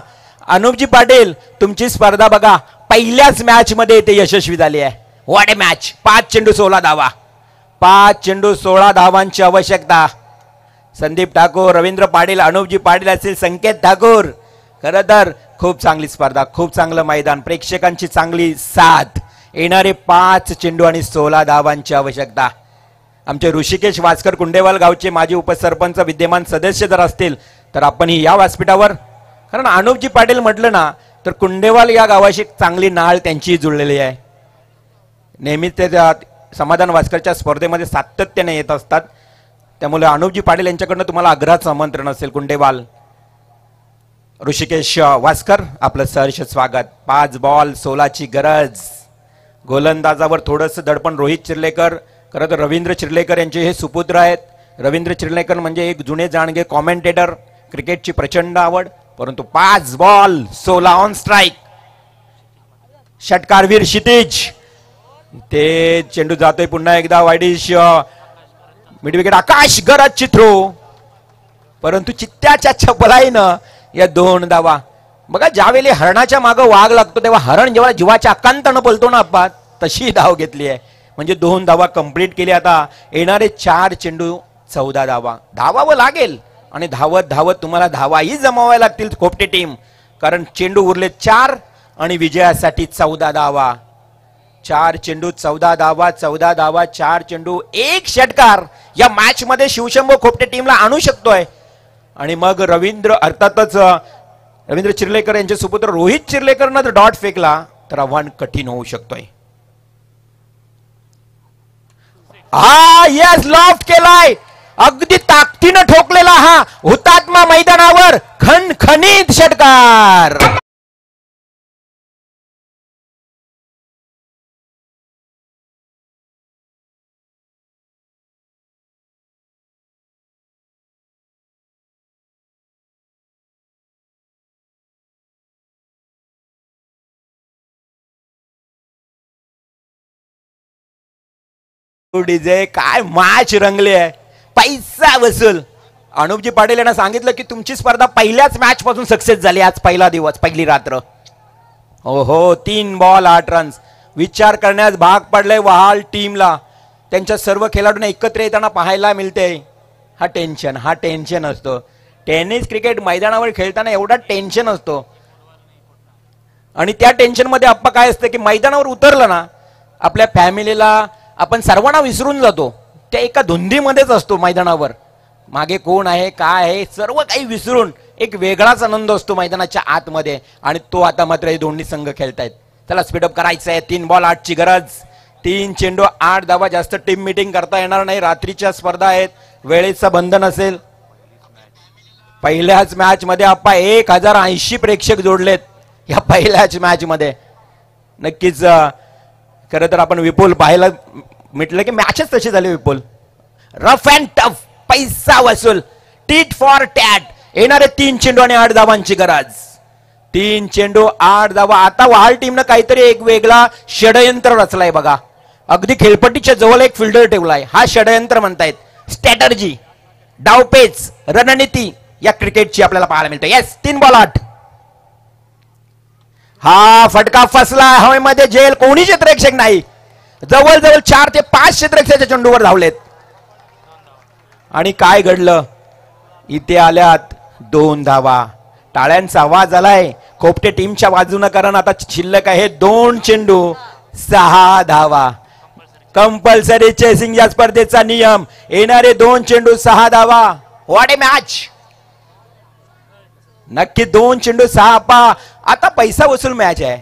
अनुपजी पाटील तुमची स्पर्धा बघा पहिल्याच मॅच मध्ये ते यशस्वी झाली आहे. What A match. 5 चेंडू 16 धावा. 5 चेंडू 16 धावांची आवश्यकता. संदीप ठाकूर, रवींद्र पाटील, अनुपजी पाटील असतील, संकेत ठाकूर. खरं तर खूप चांगली स्पर्धा, खूप चांगलं मैदान, प्रेक्षकांची चांगली साथ. येणारे 5 चेंडू आणि 16 धावांची आवश्यकता. आमचे ऋषिकेश वासकर कुंडेवाल गावचे माजी उपसरपंच विद्यमान सदस्य जर असतील तर आपण ही या व्यासपीठावर. कारण अनुपजी पाटील म्हटलं ना तर कुंडेवाल या गावाशी चांगली नाळ त्यांची जुळलेली आहे. नेहमीच ते समाधान वासकरच्या स्पर्धेमध्ये सातत्याने येत असतात. त्यामुळे अनुपजी पाटील यांच्याकडनं तुम्हाला आग्रहाचं आमंत्रण असेल. कुंडेवाल, ऋषिकेश वासकर आपलं सहर्ष स्वागत. 5 बॉल 16 ची गरज. गोलंदाजावर थोडंसं दडपण रोहित चिर्लेकर. खरं तर रवींद्र चिर्लेकर यांचे हे सुपुत्र आहेत. रवींद्र चिर्लेकर म्हणजे एक जुने जाणगे कॉमेंटेटर, क्रिकेटची प्रचंड आवड. परंतु 5 बॉल 16 ऑन स्ट्राईक. षटकारवीर क्षितिज. ते चेंडू जातोय पुन्हा एकदा वाईडिश मिड विकेट. आकाश गरजची थ्रो. परंतु चित्त्याच्या चपलाईनं या 2 धावा. बघा ज्यावेळी हरणाच्या मागं वाघ लागतो तेव्हा हरण जेव्हा जीवाच्या अकांतानं पलतो ना आपण तशी धाव घेतली आहे. म्हणजे 2 धावा कंप्लीट केली. आता येणारे 4 चेंडू 14 धावा. धावावं लागेल आणि धावत धावत तुम्हाला धावाही जमावाव्या लागतील खोपटे टीम. कारण चेंडू उरले 4 आणि विजयासाठी 14 धावा. 4 चेंडू 14 धावा. 14 धावा 4 चेंडू 1 षटकार या मॅच मध्ये शिवशंभो खोपटे टीमला आणू शकतोय. आणि मग अर्थातच रवींद्र चिर्लेकर यांचे सुपुत्र रोहित चिर्लेकरनं जर डॉट फेकला तर आव्हान कठीण होऊ शकतोय. यस लॉफ्ट केलाय. अगदी ताकदीनं ठोकलेला हा हुतात्मा मैदानावर खणखणीत षटकार. डीजे काय मॅच रंगले आहे. पैसा वसूल. अनुपजी पाटील यांना सांगितलं की तुमची स्पर्धा पहिल्याच मॅच पासून सक्सेस झाली. आज पहिला दिवस, पहिली रात्र. हो 3 बॉल 8 रन्स. विचार करण्यास भाग पडले वहाल टीमला. त्यांच्या सर्व खेळाडूंना एकत्र येताना पाहायला मिळते. हा टेन्शन असतो. टेनिस क्रिकेट मैदानावर खेळताना एवढा टेन्शन असतो. आणि त्या टेन्शन मध्ये आपण काय असतं की मैदानावर उतरलं ना आपल्या फॅमिलीला आपण सर्वांना विसरून जातो. त्या एका धुंदीमध्येच असतो मैदानावर. मागे कोण आहे काय आहे सर्व काही विसरून एक वेगळाच आनंद असतो मैदानाच्या आतमध्ये. आणि तो आता मात्र हे दोन्ही संघ खेळतायत. चला स्पीडअप करायचं आहे. 3 बॉल 8 ची गरज. 3 चेंडू 8 धावा. जास्त टीम मीटिंग करता येणार नाही, रात्रीच्या स्पर्धा आहेत, वेळेचं बंधन असेल. पहिल्याच मॅच मध्ये आपण 1080 प्रेक्षक जोडलेत या पहिल्याच मॅच मध्ये. नक्कीच खरं तर आपण विपुल पाहायला म्हटलं की मॅचच तशी झाली विपुल. रफ अँड टफ, पैसा वसूल, टीट फॉर टॅट. येणारे 3 चेंडू आणि 8 धावांची गरज. 3 चेंडू 8 धावा. आता वाल टीमनं काहीतरी एक वेगळा षडयंत्र रचलाय बघा. अगदी खेळपट्टीच्या जवळ एक फिल्डर ठेवलाय. हा षडयंत्र म्हणतायत. स्ट्रॅटर्जी, डावपेच, रणनीती या क्रिकेटची आपल्याला पाहायला मिळते. Yes, 3 ball 8. हा फटका फसला हवेमध्ये. जेल, कोणी क्षेत्ररक्षक नाही. जवळजवळ 4 ते 5 क्षेत्ररक्षकाच्या चेंडूवर धावलेत. आणि काय घडलं, इथे आल्यात 2 धावा. टाळ्यांचा आवाज आलाय खोपटे टीमच्या बाजूनं, कारण आता शिल्लक आहे 2 चेंडू 6 धावा. कंपल्सरी चेसिंग या स्पर्धेचा नियम. येणारे 2 चेंडू 6 धावा. What A match. नक्की 2 चेंडू 6 पा. आता पैसा वसूल मॅच आहे.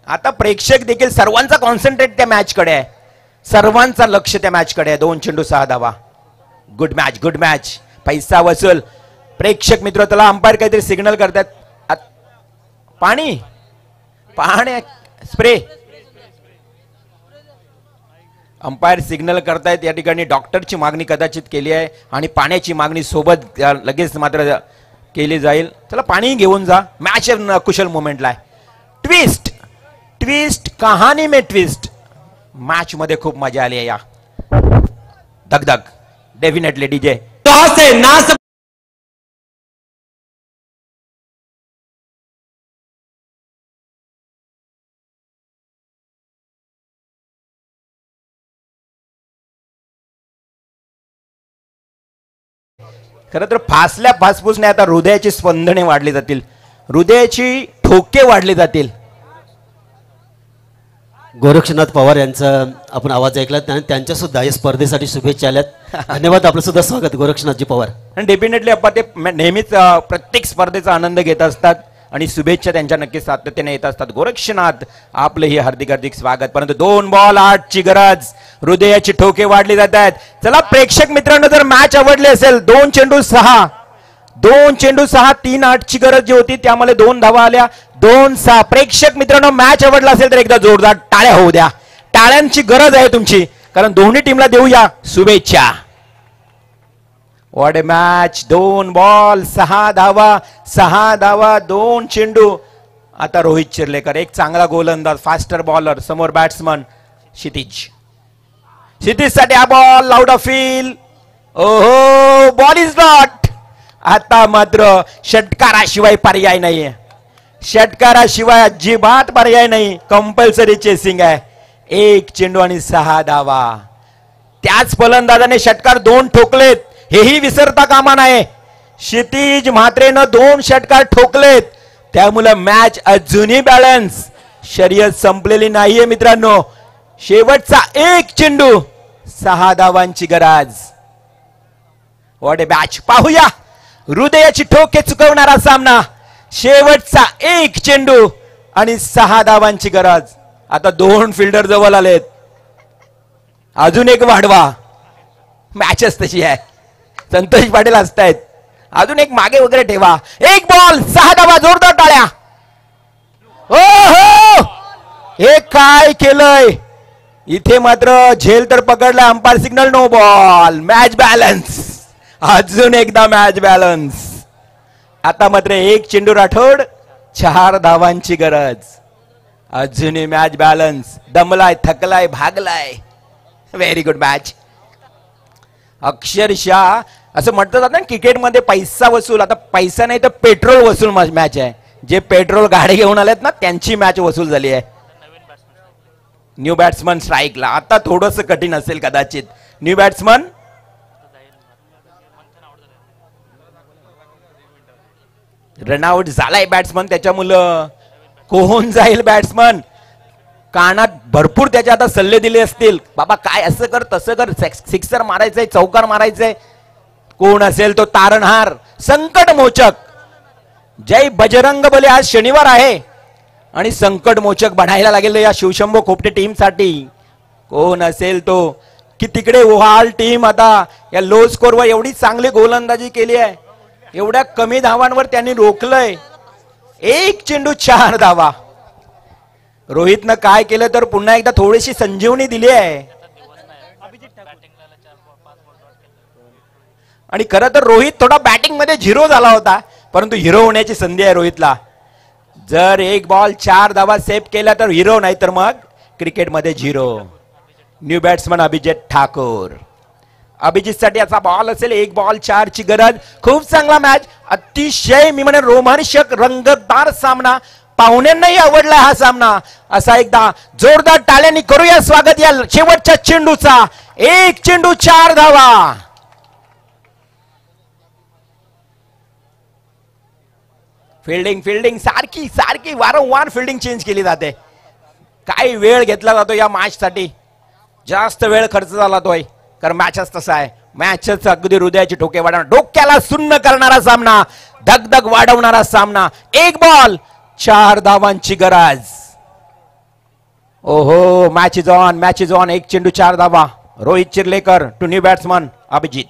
आता प्रेक्षक देखील सर्वांचा कॉन्सन्ट्रेट त्या मॅच कडे आहे. सर्वांचा लक्ष त्या मॅच कडे आहे. 2 चेंडू 6 धावा. Good match, good match. पैसा वसूल. प्रेक्षक मित्र, त्याला अंपायर काहीतरी सिग्नल करतात. पाणी पाणी स्प्रे. अंपायर सिग्नल करतायत. या ठिकाणी डॉक्टरची मागणी कदाचित केली आहे आणि पाण्याची मागणी सोबत लगेच मात्र केली जाईल. चला पाणी घेऊन जा. मॅच कुशल मोमेंटला आहे. ट्विस्ट, ट्विस्ट, कहाणी में ट्विस्ट. मॅच मध्ये खूप मजा आली आहे. या धगधग डेफिनेटली डीजे खरं तर फासल्या फासफूसने आता हृदयाची स्पंदने वाढली जातील, हृदयाची ठोके वाढले जातील. गोरक्षनाथ पवार यांचा आपण आवाज ऐकला आणि त्यांच्या सुद्धा या स्पर्धेसाठी शुभेच्छा आल्यात. धन्यवाद. आपलं सुद्धा स्वागत गोरक्षनाथजी पवार. आणि डेफिनेटली आपण ते नेहमीच प्रत्येक स्पर्धेचा आनंद घेत असतात आणि शुभेच्छा त्यांच्या नक्कीच सातत्याने येत असतात. गोरक्षनाथ आपलं हे हार्दिक हार्दिक स्वागत. परंतु 2 बॉल 8 ची गरज. हृदयाची ठोके वाढली जात आहेत. चला प्रेक्षक मित्रांनो, जर मॅच आवडली असेल 2 चेंडू 6, 2 चेंडू 6, 3-8 ची गरज जी होती त्यामध्ये 2 धावा आल्या. 2-6. प्रेक्षक मित्रांनो, मॅच आवडला असेल तर एकदा जोरदार टाळ्या होऊ द्या. टाळ्यांची गरज आहे तुमची, कारण दोन्ही टीमला देऊया शुभेच्छा. What A match. 2 बॉल 6 धावा, 6 धावा, 2 चेंडू. आता रोहित चिर्लेकर एक चांगला गोलंदाज, फास्टर बॉलर. समोर बॅट्समन क्षितिज. क्षितिजसाठी हा बॉल आउट ऑफ फील्ड. ओहो, बॉल इज नॉट. आता मात्र षटकाराशिवाय पर्याय नाहीये. षटकाराशिवाय अजिबात पर्याय नाही. कंपल्सरी चेसिंग आहे. 1 चेंडू आणि 6 धावा. त्याच फलंदाजाने षटकार 2 ठोकलेत, हेही विसरता कामा नये. क्षितिज म्हात्रेनं 2 षटकार ठोकलेत, त्यामुळे मॅच अजूनही बॅलन्स. शर्यत संपलेली नाहीये मित्रांनो. शेवटचा 1 चेंडू 6 धावांची गरज. What A match. पाहूया हृदयाची ठोके चुकवणारा सामना. शेवटचा 1 चेंडू आणि 6 धावांची गरज. आता 2 फिल्डर जवळ आलेत. अजून एक वाढवा. मॅचच तशी आहे. संतोष पाटील असतायत. अजून एक मागे वगैरे ठेवा. 1 बॉल 6 धावा. जोरदार टाळ्या. हो, हे काय केलंय इथे. मात्र झेल तर पकडला. Umpire signal no ball. Match balance. अजून एकदा मॅच बॅलन्स. आता मात्र 1 चेंडू राठोड, 4 धावांची गरज. अजूनही मॅच बॅलन्स. दमलाय, थकलाय, भागलाय. Very good match. अक्षरशः असं म्हटलं जातं ना क्रिकेटमध्ये पैसा वसूल. आता पैसा नाही तर पेट्रोल वसूल मॅच आहे. जे पेट्रोल गाडी घेऊन आलेत ना त्यांची मॅच वसूल झाली आहे. न्यू बॅट्समन स्ट्राईकला. आता थोडंसं कठीण असेल कदाचित. न्यू बॅट्समन रनआउट झालाय बॅट्समन. त्याच्यामुळं कोण जाईल बॅट्समन. कानात भरपूर त्याचे आता सल्ले दिले असतील. बाबा काय असं कर, तसं कर, सिक्सर मारायचंय, चौकार मारायचंय. कोण असेल तो तारणहार, संकट मोचक. जय बजरंग बली. आज शनिवार आहे आणि संकट मोचक बनायला लागेल या शिवशंभो खोपटे टीम साठी. कोण असेल तो की तिकडे वहाल टीम आता या लो स्कोरवर एवढी चांगली गोलंदाजी केली आहे, एवढ्या कमी धावांवर त्यांनी रोखलंय. 1 चेंडू 4 धावा. रोहितनं काय केलं तर पुन्हा एकदा थोडीशी संजीवनी दिली आहे. आणि खरं तर रोहित थोडा बॅटिंग मध्ये झिरो झाला होता, परंतु हिरो होण्याची संधी आहे रोहितला. जर 1 बॉल 4 धावा सेव्ह केला तर हिरो, नाही तर मग क्रिकेटमध्ये zero. New batsman Abhijit Thakur. Abhijit साठी याचा बॉल असेल. 1 बॉल 4 ची गरज. खूप चांगला मॅच, अतिशय मी म्हणेन रोमांचक रंगतदार सामना. पाहुण्यांनाही आवडला हा सामना. असा एकदा जोरदार टाळ्यांनी करूया स्वागत या शेवटच्या चेंडूचा. 1 चेंडू 4 धावा. फिल्डिंग सारखी सारखी वारंवार फिल्डिंग चेंज केली जाते. काय वेळ घेतला जातो या मॅच साठी, जास्त वेळ खर्च झाला तोय, कारण मॅचच तसा आहे. मॅचच अगदी हृदयाची ठोके वाढवणार, डोक्याला सुन्न करणारा सामना, दगदग वाढवणारा सामना. 1 बॉल 4 धावांची गरज. ओहो, मॅच इज ऑन. 1 चेंडू 4 धावा. Rohit Chirlekar to new batsman Abhijit.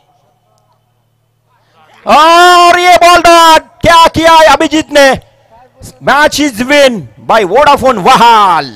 और ये बॉल डॉट, क्या किया है अभिजीत ने. Match is win by Vodafone वहाल.